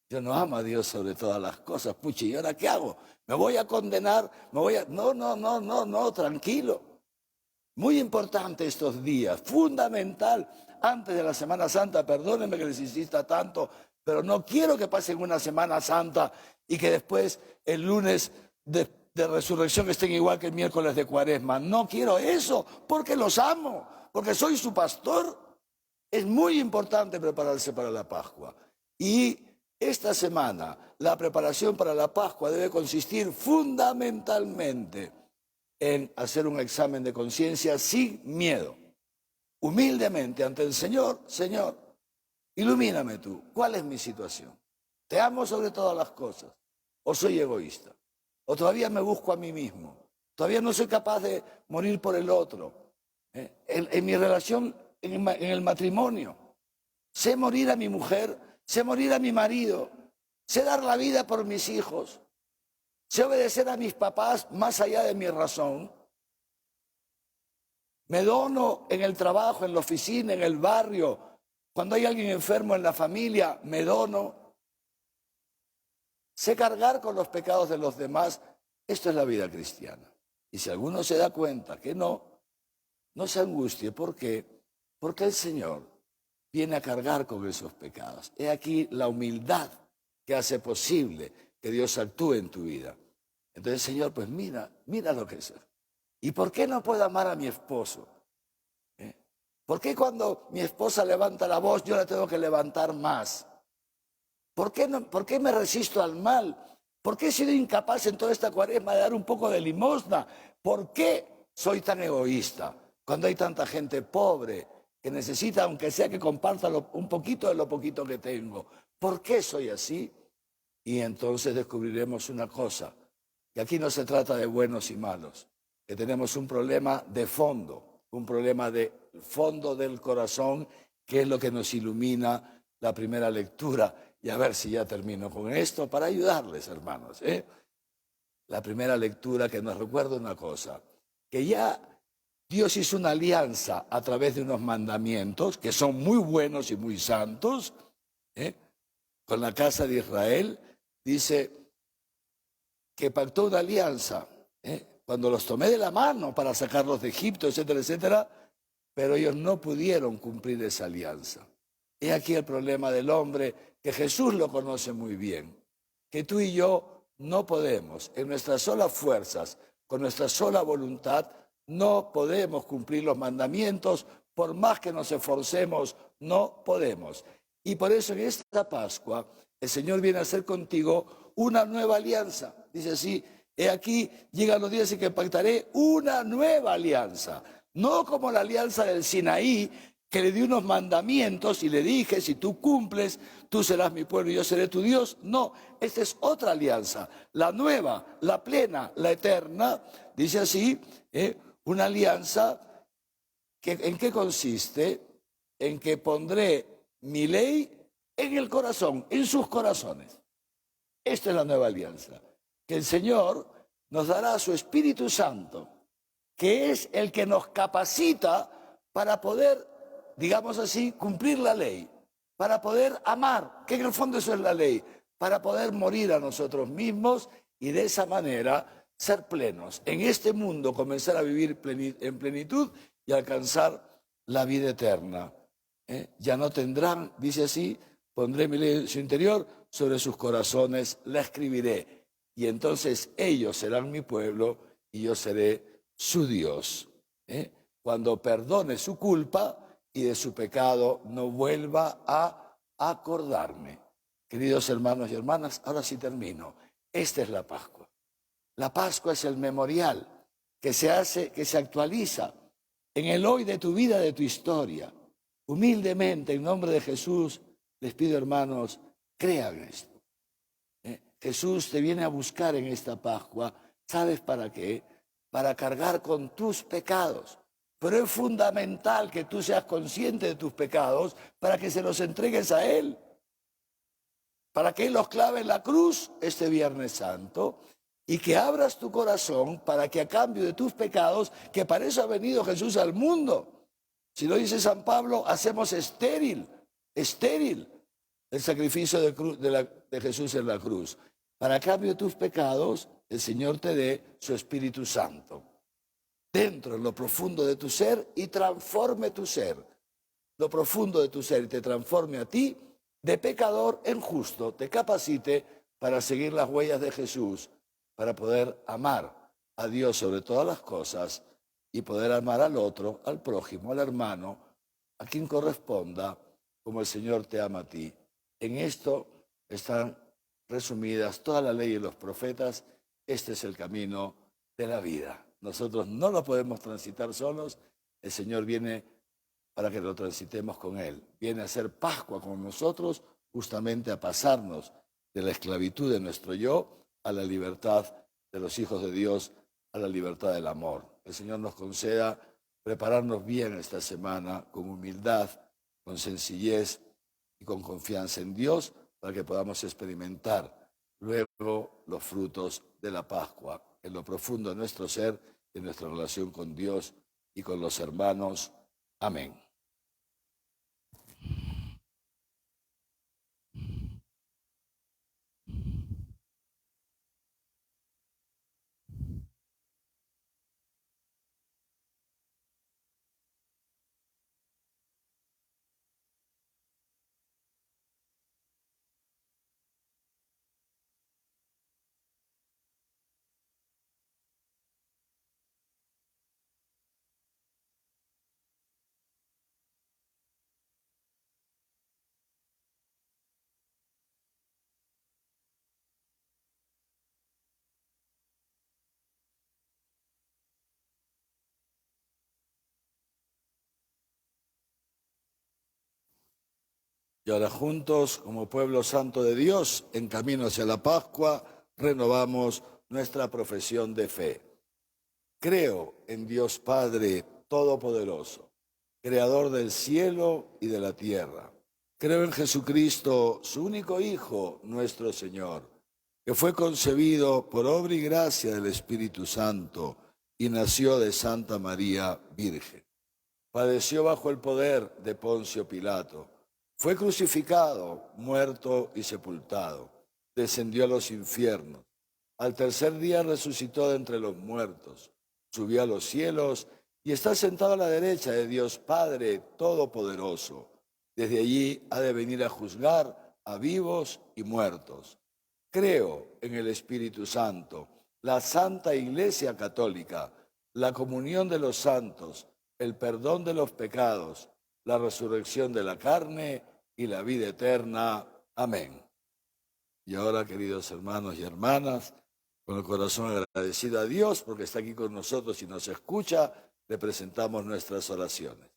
Yo no amo a Dios sobre todas las cosas, puchi, ¿y ahora qué hago? ¿Me voy a condenar? No, tranquilo. Muy importante estos días, fundamental, antes de la Semana Santa, perdónenme que les insista tanto, pero no quiero que pasen una Semana Santa y que después el lunes de resurrección estén igual que el miércoles de Cuaresma. No quiero eso, porque los amo, porque soy su pastor. Es muy importante prepararse para la Pascua. Y esta semana, la preparación para la Pascua debe consistir fundamentalmente en hacer un examen de conciencia sin miedo, humildemente ante el Señor. Señor, ilumíname tú, ¿cuál es mi situación? ¿Te amo sobre todas las cosas? ¿O soy egoísta? ¿O todavía me busco a mí mismo? ¿Todavía no soy capaz de morir por el otro? En mi relación, en el matrimonio, sé morir a mi mujer, sé morir a mi marido, sé dar la vida por mis hijos, sé obedecer a mis papás más allá de mi razón. Me dono en el trabajo, en la oficina, en el barrio. Cuando hay alguien enfermo en la familia, me dono. Sé cargar con los pecados de los demás. Esto es la vida cristiana. Y si alguno se da cuenta que no se angustie. ¿Por qué? Porque el Señor viene a cargar con esos pecados. He aquí la humildad que hace posible que Dios actúe en tu vida. Entonces, Señor, pues mira lo que es. ¿Y por qué no puedo amar a mi esposo? ¿Por qué cuando mi esposa levanta la voz yo la tengo que levantar más? ¿Por qué me resisto al mal? ¿Por qué he sido incapaz en toda esta Cuaresma de dar un poco de limosna? ¿Por qué soy tan egoísta cuando hay tanta gente pobre que necesita, aunque sea que comparta un poquito de lo poquito que tengo? ¿Por qué soy así? Y entonces descubriremos una cosa, que aquí no se trata de buenos y malos, que tenemos un problema de fondo, un problema de fondo del corazón, que es lo que nos ilumina la primera lectura. Y a ver si ya termino con esto para ayudarles, hermanos. La primera lectura que nos recuerda una cosa, que ya Dios hizo una alianza a través de unos mandamientos que son muy buenos y muy santos, con la casa de Israel. Dice que pactó una alianza, cuando los tomé de la mano para sacarlos de Egipto, etcétera, etcétera, pero ellos no pudieron cumplir esa alianza. He aquí el problema del hombre, que Jesús lo conoce muy bien, que tú y yo no podemos, en nuestras solas fuerzas, con nuestra sola voluntad, no podemos cumplir los mandamientos, por más que nos esforcemos, No podemos. Y por eso en esta Pascua el Señor viene a hacer contigo una nueva alianza. Dice así, he aquí, llegan los días en que pactaré una nueva alianza. No como la alianza del Sinaí, que le di unos mandamientos y le dije, si tú cumples, tú serás mi pueblo y yo seré tu Dios. No, esta es otra alianza, la nueva, la plena, la eterna. Dice así, una alianza que ¿en qué consiste? En que pondré mi ley en el corazón, en sus corazones. Esta es la nueva alianza, que el Señor nos dará su Espíritu Santo, que es el que nos capacita para poder, digamos así, cumplir la ley, para poder amar, que en el fondo eso es la ley, para poder morir a nosotros mismos y de esa manera ser plenos. En este mundo comenzar a vivir en plenitud y alcanzar la vida eterna. Ya no tendrán, dice así, pondré mi ley en su interior, sobre sus corazones la escribiré. Y entonces ellos serán mi pueblo y yo seré su Dios. Cuando perdone su culpa y de su pecado no vuelva a acordarme. Queridos hermanos y hermanas, ahora sí termino. Esta es la Pascua. La Pascua es el memorial que se hace, que se actualiza en el hoy de tu vida, de tu historia. Humildemente, en nombre de Jesús, les pido, hermanos, crean esto. Jesús te viene a buscar en esta Pascua. ¿Sabes para qué? Para cargar con tus pecados. Pero es fundamental que tú seas consciente de tus pecados para que se los entregues a Él. Para que Él los clave en la cruz este Viernes Santo y que abras tu corazón para que a cambio de tus pecados, que para eso ha venido Jesús al mundo. Si lo dice San Pablo, hacemos estéril el sacrificio de Jesús en la cruz. Para cambio de tus pecados, el Señor te dé su Espíritu Santo dentro, en lo profundo de tu ser, y transforme tu ser, lo profundo de tu ser, y te transforme a ti de pecador en justo, te capacite para seguir las huellas de Jesús, para poder amar a Dios sobre todas las cosas y poder amar al otro, al prójimo, al hermano, a quien corresponda, como el Señor te ama a ti. En esto están resumidas toda la ley y los profetas. Este es el camino de la vida. Nosotros no lo podemos transitar solos. El Señor viene para que lo transitemos con Él. Viene a hacer Pascua con nosotros, justamente a pasarnos de la esclavitud de nuestro yo a la libertad de los hijos de Dios, a la libertad del amor. El Señor nos conceda prepararnos bien esta semana con humildad, con sencillez y con confianza en Dios, para que podamos experimentar luego los frutos de la Pascua en lo profundo de nuestro ser, en nuestra relación con Dios y con los hermanos. Amén. Y ahora juntos, como pueblo santo de Dios, en camino hacia la Pascua, renovamos nuestra profesión de fe. Creo en Dios Padre Todopoderoso, Creador del cielo y de la tierra. Creo en Jesucristo, su único Hijo, nuestro Señor, que fue concebido por obra y gracia del Espíritu Santo y nació de Santa María Virgen. Padeció bajo el poder de Poncio Pilato. Fue crucificado, muerto y sepultado. Descendió a los infiernos. Al tercer día resucitó de entre los muertos. Subió a los cielos y está sentado a la derecha de Dios Padre Todopoderoso. Desde allí ha de venir a juzgar a vivos y muertos. Creo en el Espíritu Santo, la Santa Iglesia Católica, la comunión de los santos, el perdón de los pecados, la resurrección de la carne y la vida eterna. Amén. Y ahora, queridos hermanos y hermanas, con el corazón agradecido a Dios porque está aquí con nosotros y nos escucha, le presentamos nuestras oraciones.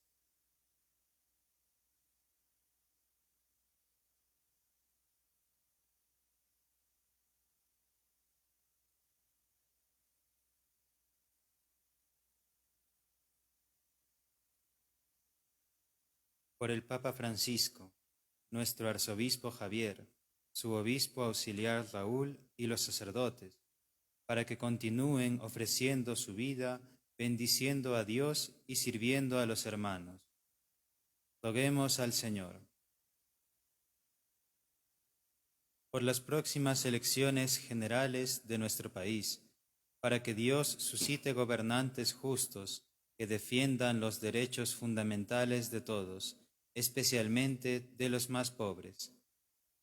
Por el Papa Francisco, nuestro arzobispo Javier, su obispo auxiliar Raúl y los sacerdotes, para que continúen ofreciendo su vida, bendiciendo a Dios y sirviendo a los hermanos. Roguemos al Señor. Por las próximas elecciones generales de nuestro país, para que Dios suscite gobernantes justos que defiendan los derechos fundamentales de todos, especialmente de los más pobres.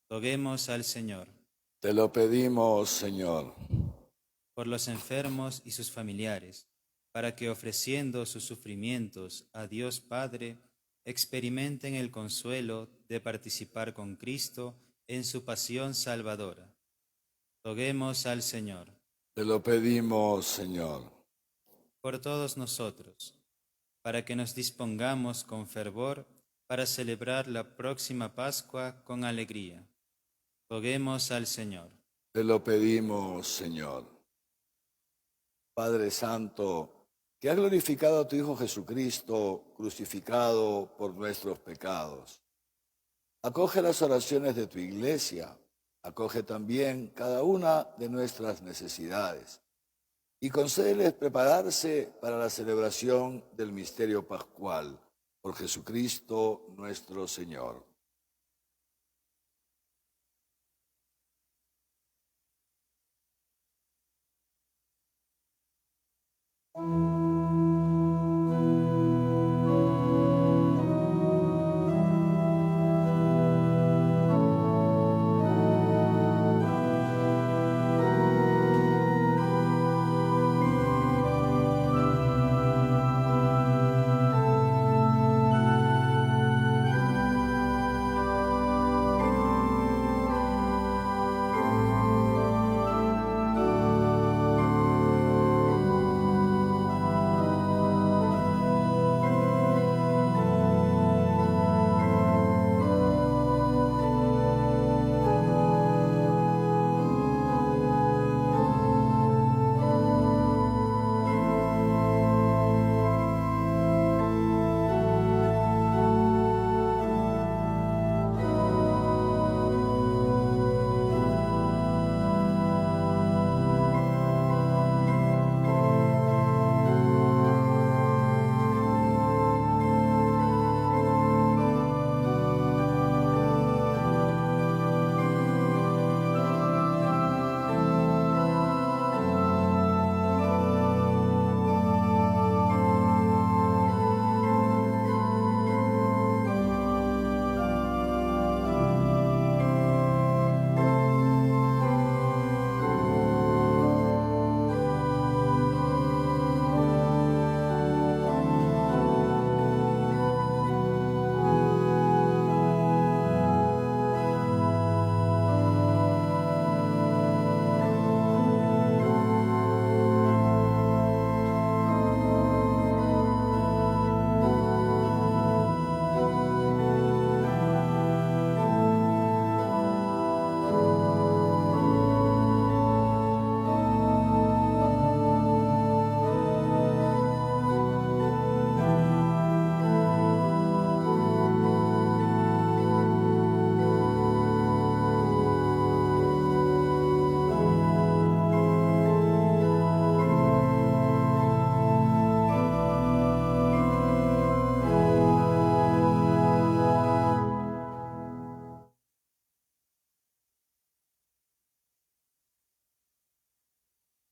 Roguemos al Señor. Te lo pedimos, Señor. Por los enfermos y sus familiares, para que ofreciendo sus sufrimientos a Dios Padre, experimenten el consuelo de participar con Cristo en su pasión salvadora. Roguemos al Señor. Te lo pedimos, Señor. Por todos nosotros, para que nos dispongamos con fervor para celebrar la próxima Pascua con alegría. Roguemos al Señor. Te lo pedimos, Señor. Padre Santo, que has glorificado a tu Hijo Jesucristo, crucificado por nuestros pecados. Acoge las oraciones de tu Iglesia, acoge también cada una de nuestras necesidades y concédeles prepararse para la celebración del misterio pascual por Jesucristo nuestro Señor.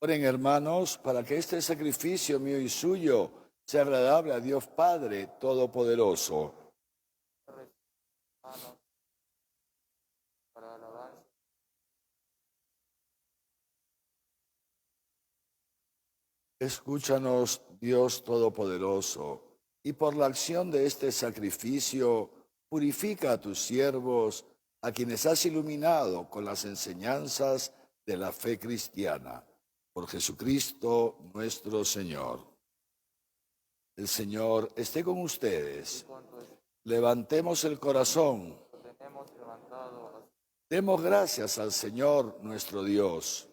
Oren, hermanos, para que este sacrificio mío y suyo sea agradable a Dios Padre Todopoderoso. Escúchanos, Dios Todopoderoso, y por la acción de este sacrificio purifica a tus siervos, a quienes has iluminado con las enseñanzas de la fe cristiana. Por Jesucristo nuestro Señor. El Señor esté con ustedes. Levantemos el corazón. Demos gracias al Señor nuestro Dios.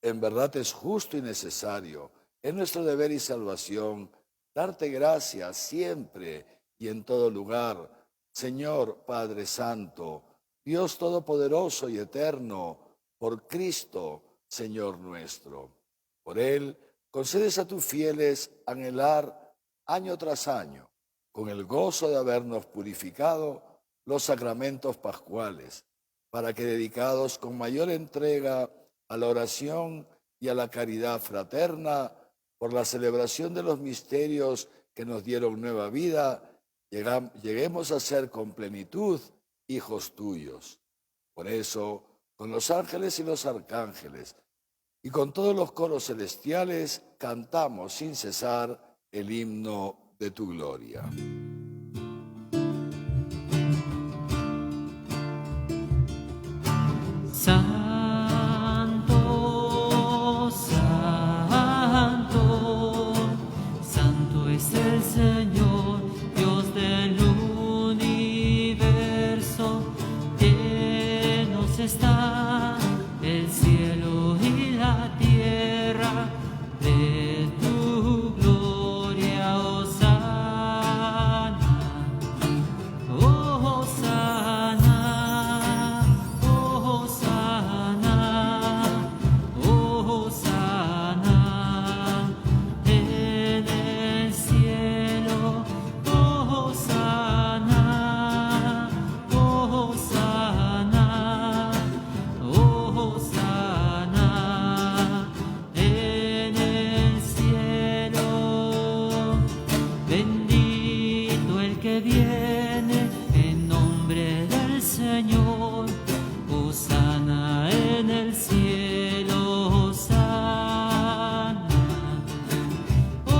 En verdad es justo y necesario, es nuestro deber y salvación, darte gracias siempre y en todo lugar, Señor Padre Santo, Dios Todopoderoso y Eterno, por Cristo, Señor nuestro. Por Él concedes a tus fieles anhelar año tras año, con el gozo de habernos purificado, los sacramentos pascuales, para que, dedicados con mayor entrega a la oración y a la caridad fraterna, por la celebración de los misterios que nos dieron nueva vida, lleguemos a ser con plenitud hijos tuyos. Por eso, con los ángeles y los arcángeles, y con todos los coros celestiales, cantamos sin cesar el himno de tu gloria. Santo, santo, santo es el Señor, Dios del universo. Llenos está el cielo y la tierra de tu gloria, Hosana, Hosana, Hosana, Hosana, en el cielo, Hosana, Hosana, Hosana, en el cielo. Bendito el que viene en nombre del Señor. Hosana en el cielo. Hosana,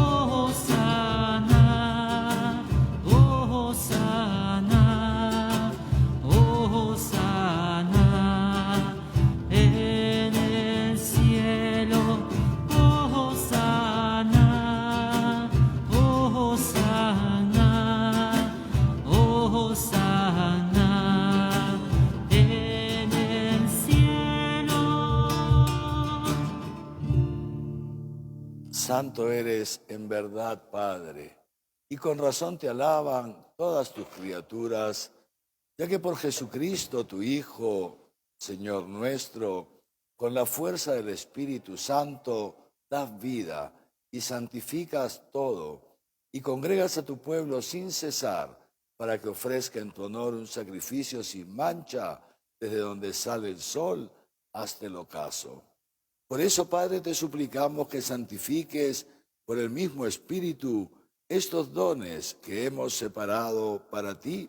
Hosana, Hosana, Hosana en el cielo. Hosana, Hosana, Hosana en el cielo. Santo eres en verdad, Padre, y con razón te alaban todas tus criaturas, ya que por Jesucristo, tu Hijo, Señor nuestro, con la fuerza del Espíritu Santo, das vida y santificas todo, y congregas a tu pueblo sin cesar, para que ofrezca en tu honor un sacrificio sin mancha, desde donde sale el sol hasta el ocaso. Por eso, Padre, te suplicamos que santifiques por el mismo Espíritu estos dones que hemos separado para ti,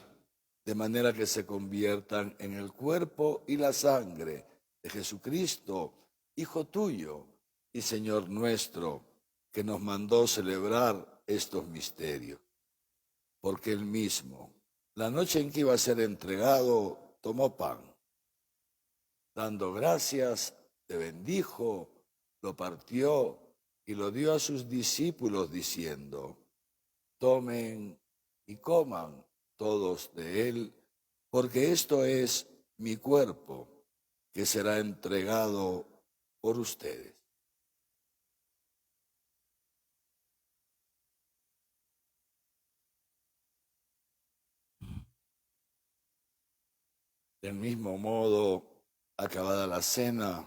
de manera que se conviertan en el cuerpo y la sangre de Jesucristo, Hijo tuyo y Señor nuestro, que nos mandó celebrar estos misterios. Porque él mismo, la noche en que iba a ser entregado, tomó pan. Dando gracias, te bendijo, lo partió y lo dio a sus discípulos diciendo: tomen y coman todos de él, porque esto es mi cuerpo, que será entregado por ustedes. Del mismo modo, acabada la cena,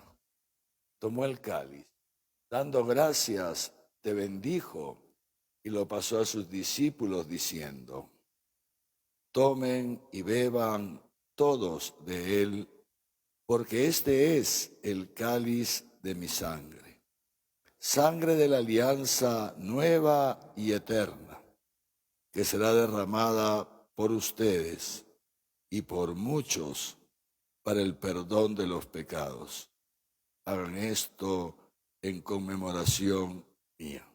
tomó el cáliz, dando gracias, te bendijo y lo pasó a sus discípulos diciendo: tomen y beban todos de él, porque este es el cáliz de mi sangre, sangre de la alianza nueva y eterna, que será derramada por ustedes y por muchos para el perdón de los pecados. Hagan esto en conmemoración mía.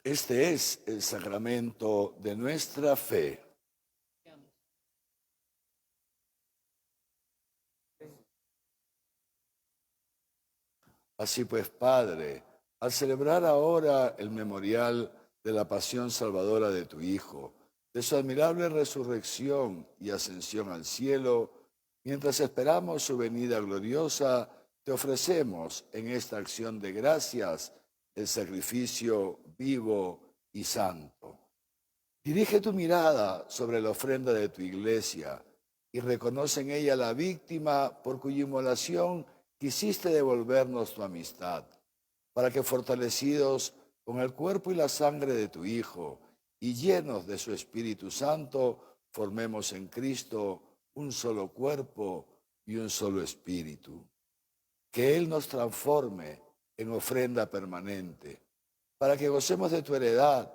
Este es el sacramento de nuestra fe. Así pues, Padre, al celebrar ahora el memorial de la pasión salvadora de tu Hijo, de su admirable resurrección y ascensión al cielo, mientras esperamos su venida gloriosa, te ofrecemos en esta acción de gracias el sacrificio vivo y santo. Dirige tu mirada sobre la ofrenda de tu iglesia y reconoce en ella la víctima por cuya inmolación quisiste devolvernos tu amistad, para que fortalecidos con el cuerpo y la sangre de tu Hijo y llenos de su Espíritu Santo, formemos en Cristo un solo cuerpo y un solo espíritu. Que Él nos transforme en ofrenda permanente, para que gocemos de tu heredad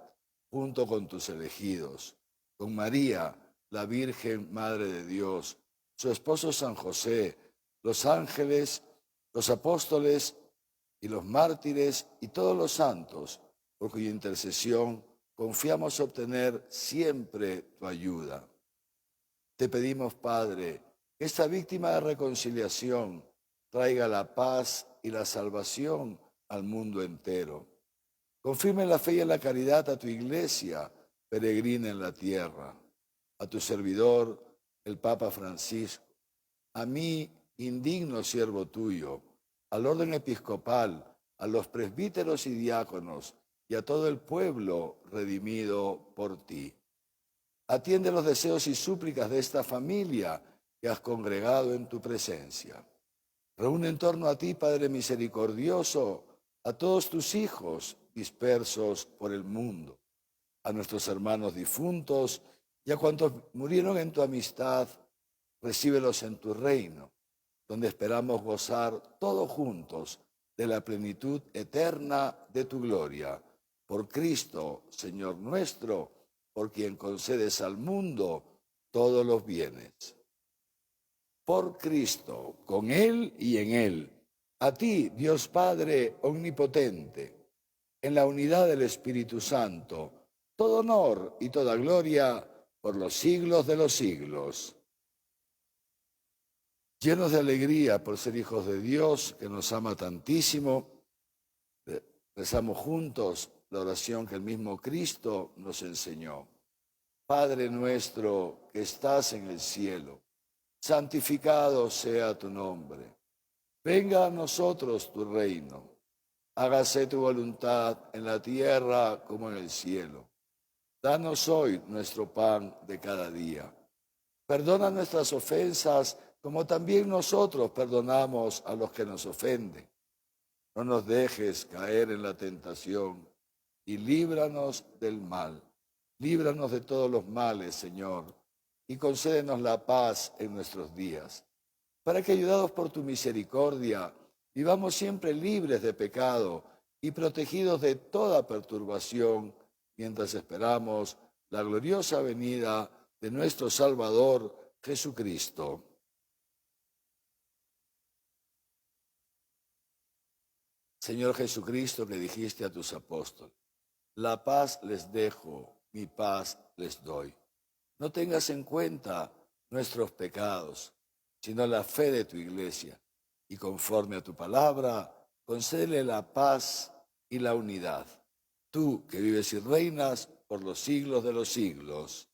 junto con tus elegidos, con María, la Virgen Madre de Dios, su esposo San José, los ángeles, los apóstoles y los mártires y todos los santos, por cuya intercesión confiamos obtener siempre tu ayuda. Te pedimos, Padre, que esta víctima de reconciliación traiga la paz y la salvación al mundo entero. Confirme la fe y la caridad a tu iglesia, peregrina en la tierra, a tu servidor, el Papa Francisco, a mí, indigno siervo tuyo, al orden episcopal, a los presbíteros y diáconos, y a todo el pueblo redimido por ti. Atiende los deseos y súplicas de esta familia que has congregado en tu presencia. Reúne en torno a ti, Padre misericordioso, a todos tus hijos dispersos por el mundo, a nuestros hermanos difuntos y a cuantos murieron en tu amistad, recíbelos en tu reino, donde esperamos gozar todos juntos de la plenitud eterna de tu gloria. Por Cristo, Señor nuestro, por quien concedes al mundo todos los bienes. Por Cristo, con Él y en Él, a ti, Dios Padre omnipotente, en la unidad del Espíritu Santo, todo honor y toda gloria por los siglos de los siglos. Llenos de alegría por ser hijos de Dios, que nos ama tantísimo, rezamos juntos la oración que el mismo Cristo nos enseñó. Padre nuestro que estás en el cielo, santificado sea tu nombre. Venga a nosotros tu reino. Hágase tu voluntad en la tierra como en el cielo. Danos hoy nuestro pan de cada día. Perdona nuestras ofensas como también nosotros perdonamos a los que nos ofenden. No nos dejes caer en la tentación y líbranos del mal. Líbranos de todos los males, Señor, y concédenos la paz en nuestros días, para que, ayudados por tu misericordia, vivamos siempre libres de pecado y protegidos de toda perturbación, mientras esperamos la gloriosa venida de nuestro Salvador Jesucristo. Señor Jesucristo, que dijiste a tus apóstoles, la paz les dejo, mi paz les doy. No tengas en cuenta nuestros pecados, sino la fe de tu iglesia, y conforme a tu palabra, concédele la paz y la unidad. Tú, que vives y reinas por los siglos de los siglos.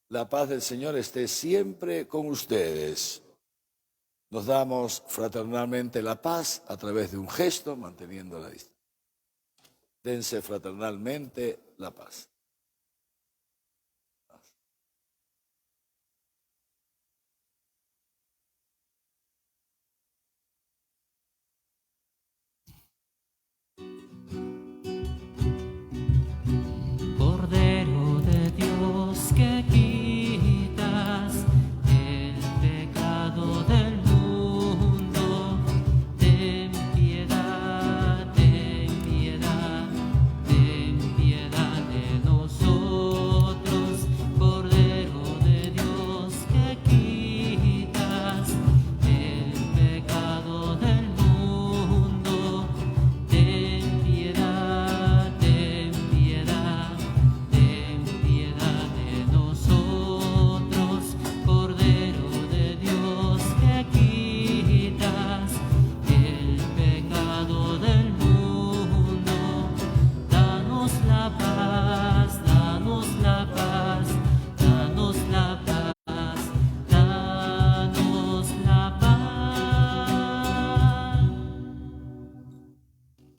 La paz del Señor esté siempre con ustedes. Nos damos fraternalmente la paz a través de un gesto, manteniendo la distancia. Dense fraternalmente la paz. Cordero de Dios que quitas el pecado del mundo, ten piedad, ten piedad, ten piedad de nosotros.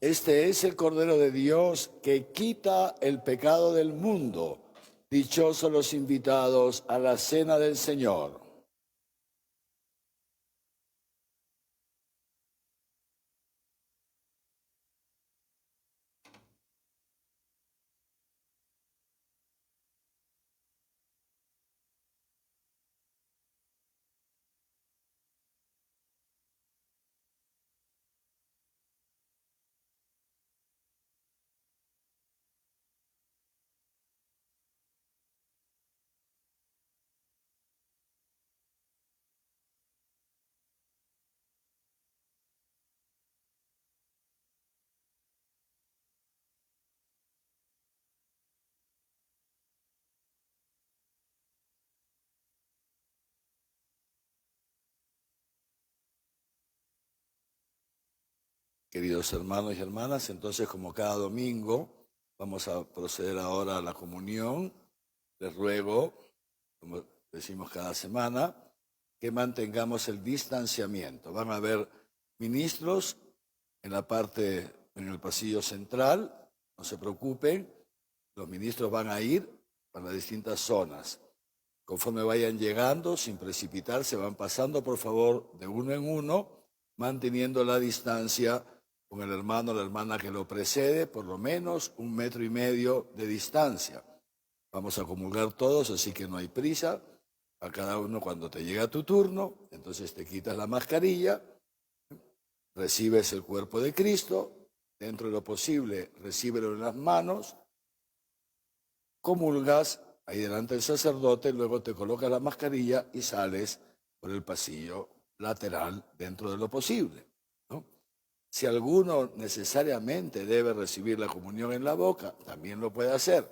Este es el Cordero de Dios que quita el pecado del mundo. Dichosos los invitados a la cena del Señor. Queridos hermanos y hermanas, entonces como cada domingo vamos a proceder ahora a la comunión. Les ruego, como decimos cada semana, que mantengamos el distanciamiento. Van a haber ministros en el pasillo central, no se preocupen, los ministros van a ir a las distintas zonas. Conforme vayan llegando, sin precipitarse, van pasando por favor de uno en uno, manteniendo la distancia con el hermano o la hermana que lo precede, por lo menos 1,5 metros de distancia. Vamos a comulgar todos, así que no hay prisa. A cada uno cuando te llega tu turno, entonces te quitas la mascarilla, recibes el cuerpo de Cristo, dentro de lo posible, recíbelo en las manos, comulgas ahí delante del sacerdote, luego te colocas la mascarilla y sales por el pasillo lateral dentro de lo posible, ¿no? Si alguno necesariamente debe recibir la comunión en la boca, también lo puede hacer.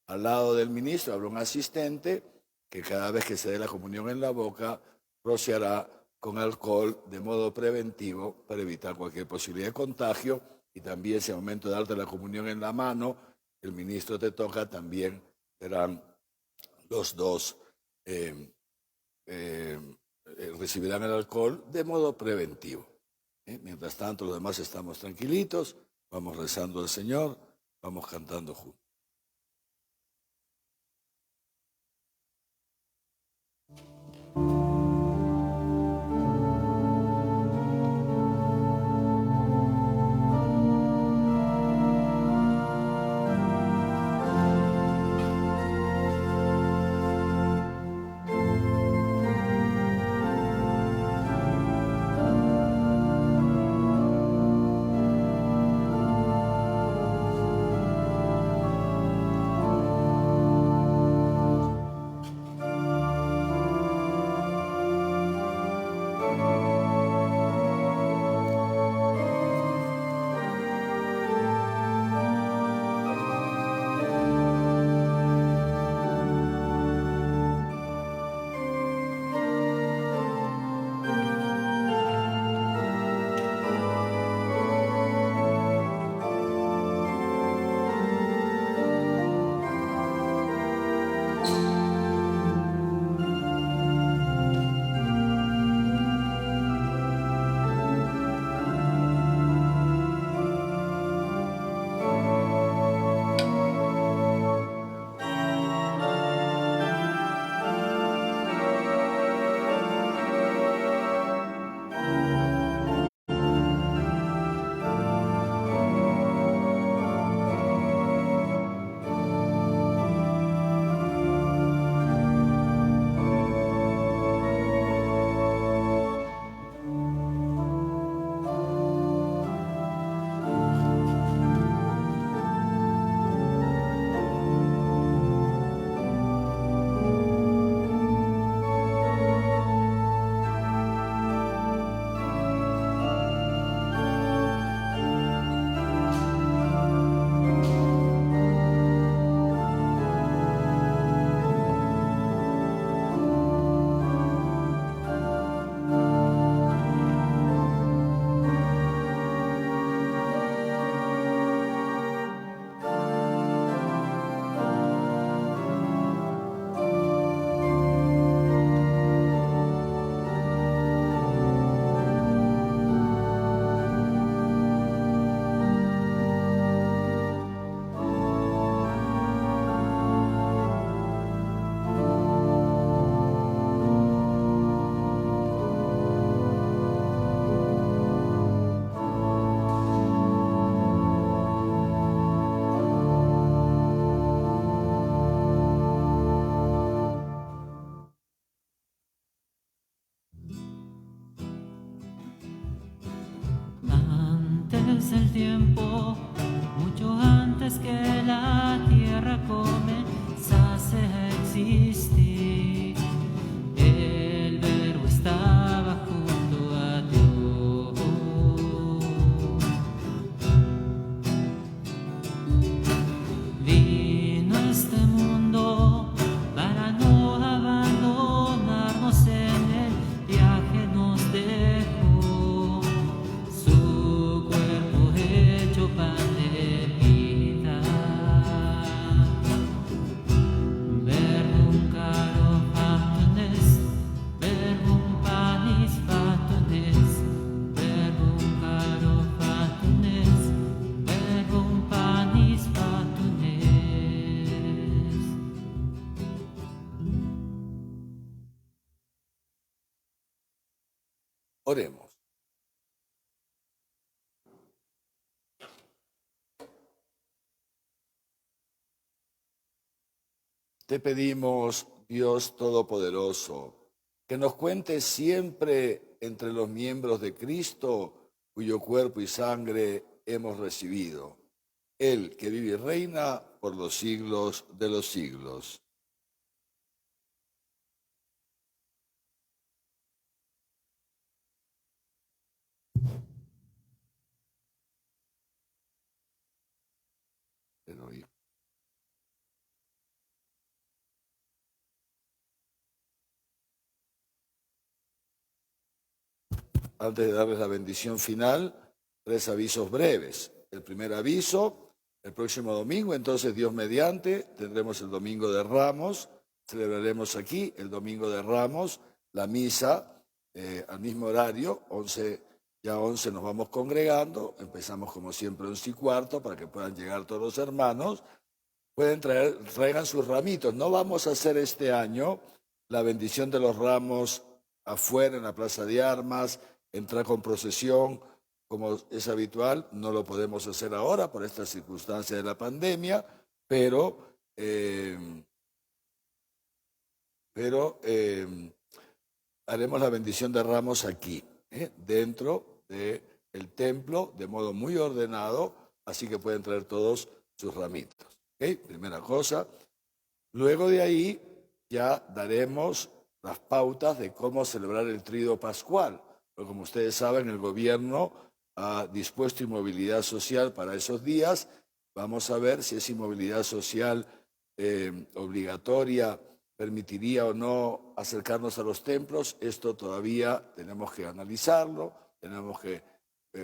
Al lado del ministro habrá un asistente que cada vez que se dé la comunión en la boca, rociará con alcohol de modo preventivo para evitar cualquier posibilidad de contagio. Y también si al momento de darte la comunión en la mano, el ministro te toca, también serán los dos, recibirán el alcohol de modo preventivo. Mientras tanto, los demás estamos tranquilitos, vamos rezando al Señor, vamos cantando juntos. desde el tiempo, mucho antes que la tierra comenzase a existir. El Verbo estaba junto a Dios. Vino a este mundo para no abandonarnos en el viaje, nos dejó su cuerpo hecho pan de vida. Verbum caro factunes, verbum panis factunes, verbum caro factunes, verbum panis factunes. Oremos. Te pedimos, Dios Todopoderoso, que nos cuentes siempre entre los miembros de Cristo, cuyo cuerpo y sangre hemos recibido, Él que vive y reina por los siglos de los siglos. Elohim. Antes de darles la bendición final, 3 avisos breves. El primer aviso, el próximo domingo, entonces Dios mediante, tendremos el Domingo de Ramos, celebraremos aquí el Domingo de Ramos, la misa al mismo horario, 11 nos vamos congregando, empezamos como siempre 11:15 para que puedan llegar todos los hermanos. Traigan sus ramitos. No vamos a hacer este año la bendición de los ramos afuera en la Plaza de Armas, entrar con procesión como es habitual. No lo podemos hacer ahora por esta circunstancia de la pandemia, pero haremos la bendición de ramos aquí, dentro del templo, de modo muy ordenado, así que pueden traer todos sus ramitos. ¿Okay? Primera cosa. Luego de ahí ya daremos las pautas de cómo celebrar el Tríduo Pascual. Pero como ustedes saben, el gobierno ha dispuesto inmovilidad social para esos días. Vamos a ver si esa inmovilidad social obligatoria permitiría o no acercarnos a los templos. Esto todavía tenemos que analizarlo, tenemos que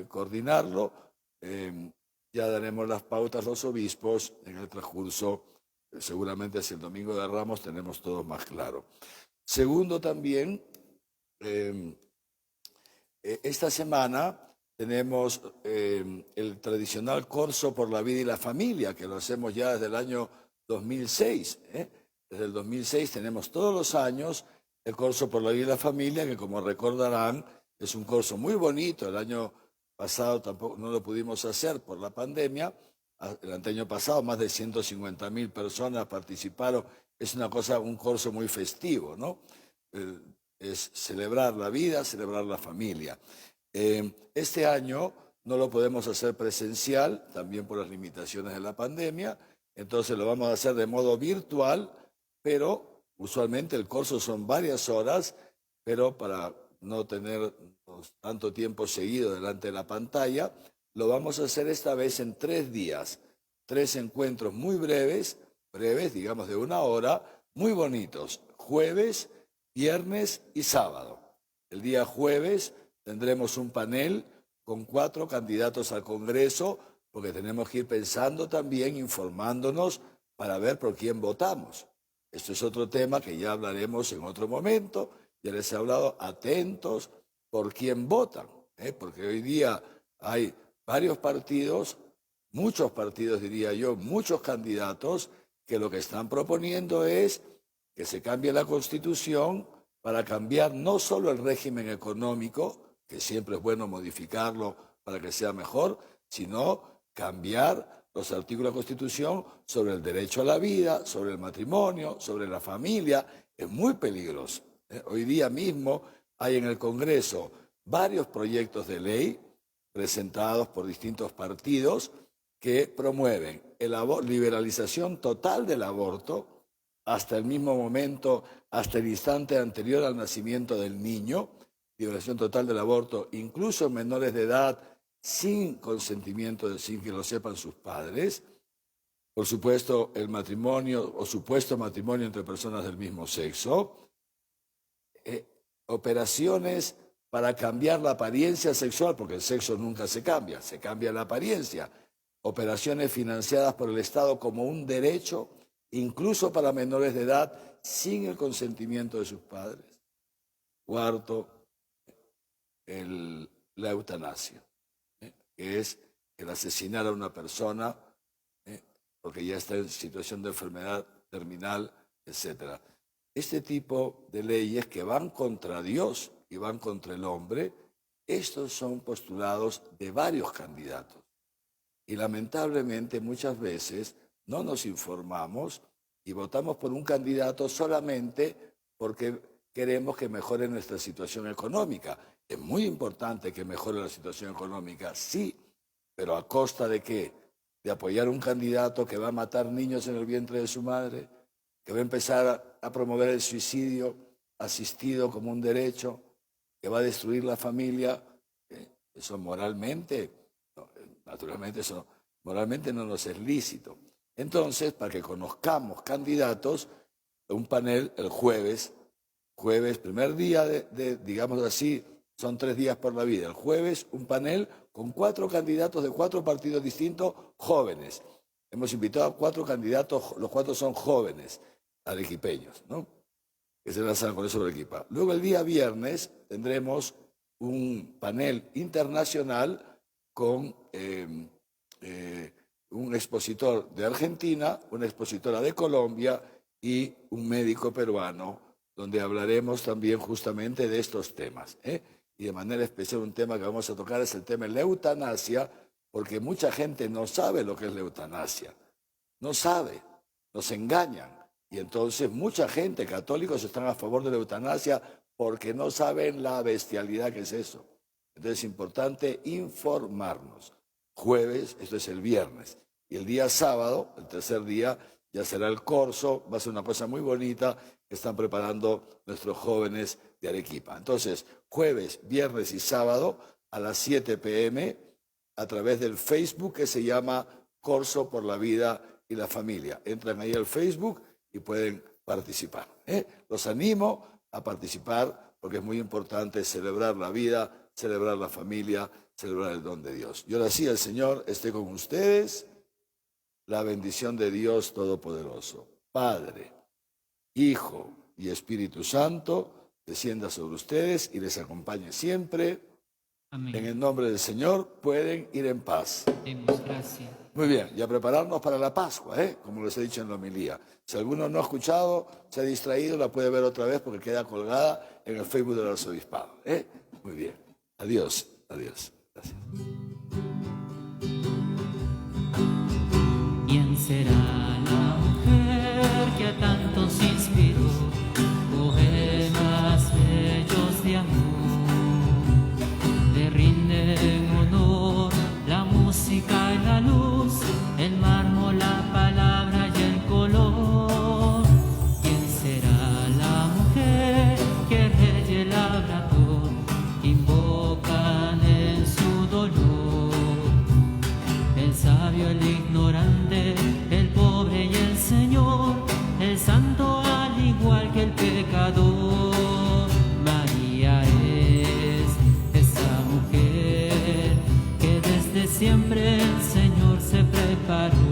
coordinarlo. Ya daremos las pautas los obispos en el transcurso, seguramente hacia el Domingo de Ramos tenemos todo más claro. Segundo también, esta semana tenemos el tradicional Corso por la Vida y la Familia, que lo hacemos ya desde el año 2006. Desde el 2006 tenemos todos los años el Corso por la Vida y la Familia, que como recordarán es un corso muy bonito. El año pasado tampoco no lo pudimos hacer por la pandemia. El año pasado más de 150.000 personas participaron. Es una cosa, un corso muy festivo, ¿no? Es celebrar la vida, celebrar la familia. Este año no lo podemos hacer presencial, también por las limitaciones de la pandemia, entonces lo vamos a hacer de modo virtual, pero usualmente el corso son varias horas, pero para no tener tanto tiempo seguido delante de la pantalla, lo vamos a hacer esta vez en 3 días, 3 encuentros muy breves, digamos de 1 hora, muy bonitos, jueves, viernes y sábado. El día jueves tendremos un panel con 4 candidatos al Congreso, porque tenemos que ir pensando también, informándonos para ver por quién votamos. Esto es otro tema que ya hablaremos en otro momento. Ya les he hablado, atentos por quién votan, porque hoy día hay varios partidos, muchos partidos diría yo, muchos candidatos que lo que están proponiendo es que se cambie la Constitución para cambiar no solo el régimen económico, que siempre es bueno modificarlo para que sea mejor, sino cambiar los artículos de la Constitución sobre el derecho a la vida, sobre el matrimonio, sobre la familia. Es muy peligroso. Hoy día mismo hay en el Congreso varios proyectos de ley presentados por distintos partidos que promueven la liberalización total del aborto hasta el mismo momento, hasta el instante anterior al nacimiento del niño, liberación total del aborto, incluso en menores de edad, sin consentimiento, sin que lo sepan sus padres. Por supuesto, el matrimonio o supuesto matrimonio entre personas del mismo sexo. Operaciones para cambiar la apariencia sexual, porque el sexo nunca se cambia la apariencia. Operaciones financiadas por el Estado como un derecho, incluso para menores de edad, sin el consentimiento de sus padres. Cuarto, la eutanasia, que es el asesinar a una persona porque ya está en situación de enfermedad terminal, etc. Este tipo de leyes que van contra Dios y van contra el hombre, estos son postulados de varios candidatos. Y lamentablemente muchas veces no nos informamos y votamos por un candidato solamente porque queremos que mejore nuestra situación económica. Es muy importante que mejore la situación económica, sí, pero ¿a costa de qué? De apoyar un candidato que va a matar niños en el vientre de su madre, que va a empezar a promover el suicidio asistido como un derecho, que va a destruir la familia. Eso moralmente, naturalmente eso moralmente no nos es lícito. Entonces, para que conozcamos candidatos, un panel el jueves, primer día digamos así, son 3 días por la vida. El jueves, un panel con 4 candidatos de 4 partidos distintos, jóvenes. Hemos invitado a 4 candidatos, los 4 son jóvenes, arequipeños, ¿no? Que se lanzan con eso de Arequipa. Luego el día viernes tendremos un panel internacional con un expositor de Argentina, una expositora de Colombia y un médico peruano, donde hablaremos también justamente de estos temas. Y de manera especial un tema que vamos a tocar es el tema de la eutanasia, porque mucha gente no sabe lo que es la eutanasia. No sabe, nos engañan. Y entonces mucha gente, católicos, están a favor de la eutanasia porque no saben la bestialidad que es eso. Entonces es importante informarnos. Jueves, esto es el viernes. Y el día sábado, el tercer día, ya será el corso, va a ser una cosa muy bonita que están preparando nuestros jóvenes de Arequipa. Entonces, jueves, viernes y sábado a las 7 p.m. a través del Facebook que se llama Corso por la Vida y la Familia. Entran ahí al Facebook y pueden participar. Los animo a participar porque es muy importante celebrar la vida, celebrar la familia, celebrar el don de Dios. Y ahora sí, el Señor esté con ustedes. La bendición de Dios Todopoderoso, Padre, Hijo y Espíritu Santo, descienda sobre ustedes y les acompañe siempre. Amén. En el nombre del Señor pueden ir en paz. Demos gracias. Muy bien, y a prepararnos para la Pascua, como les he dicho en la homilía. Si alguno no ha escuchado, se ha distraído, la puede ver otra vez porque queda colgada en el Facebook del Arzobispado. Muy bien. Adiós, adiós. Gracias. ¿Quién será la mujer que a tantos inspiró poemas bellos de amor? Le rinden honor la música y la luz, el mármol, la palabra y el color. ¿Quién será la mujer que el rey y el labrador invocan en su dolor? El sabio, el ignorante, el pobre y el Señor, el santo al igual que el pecador. María es esa mujer que desde siempre el Señor se preparó.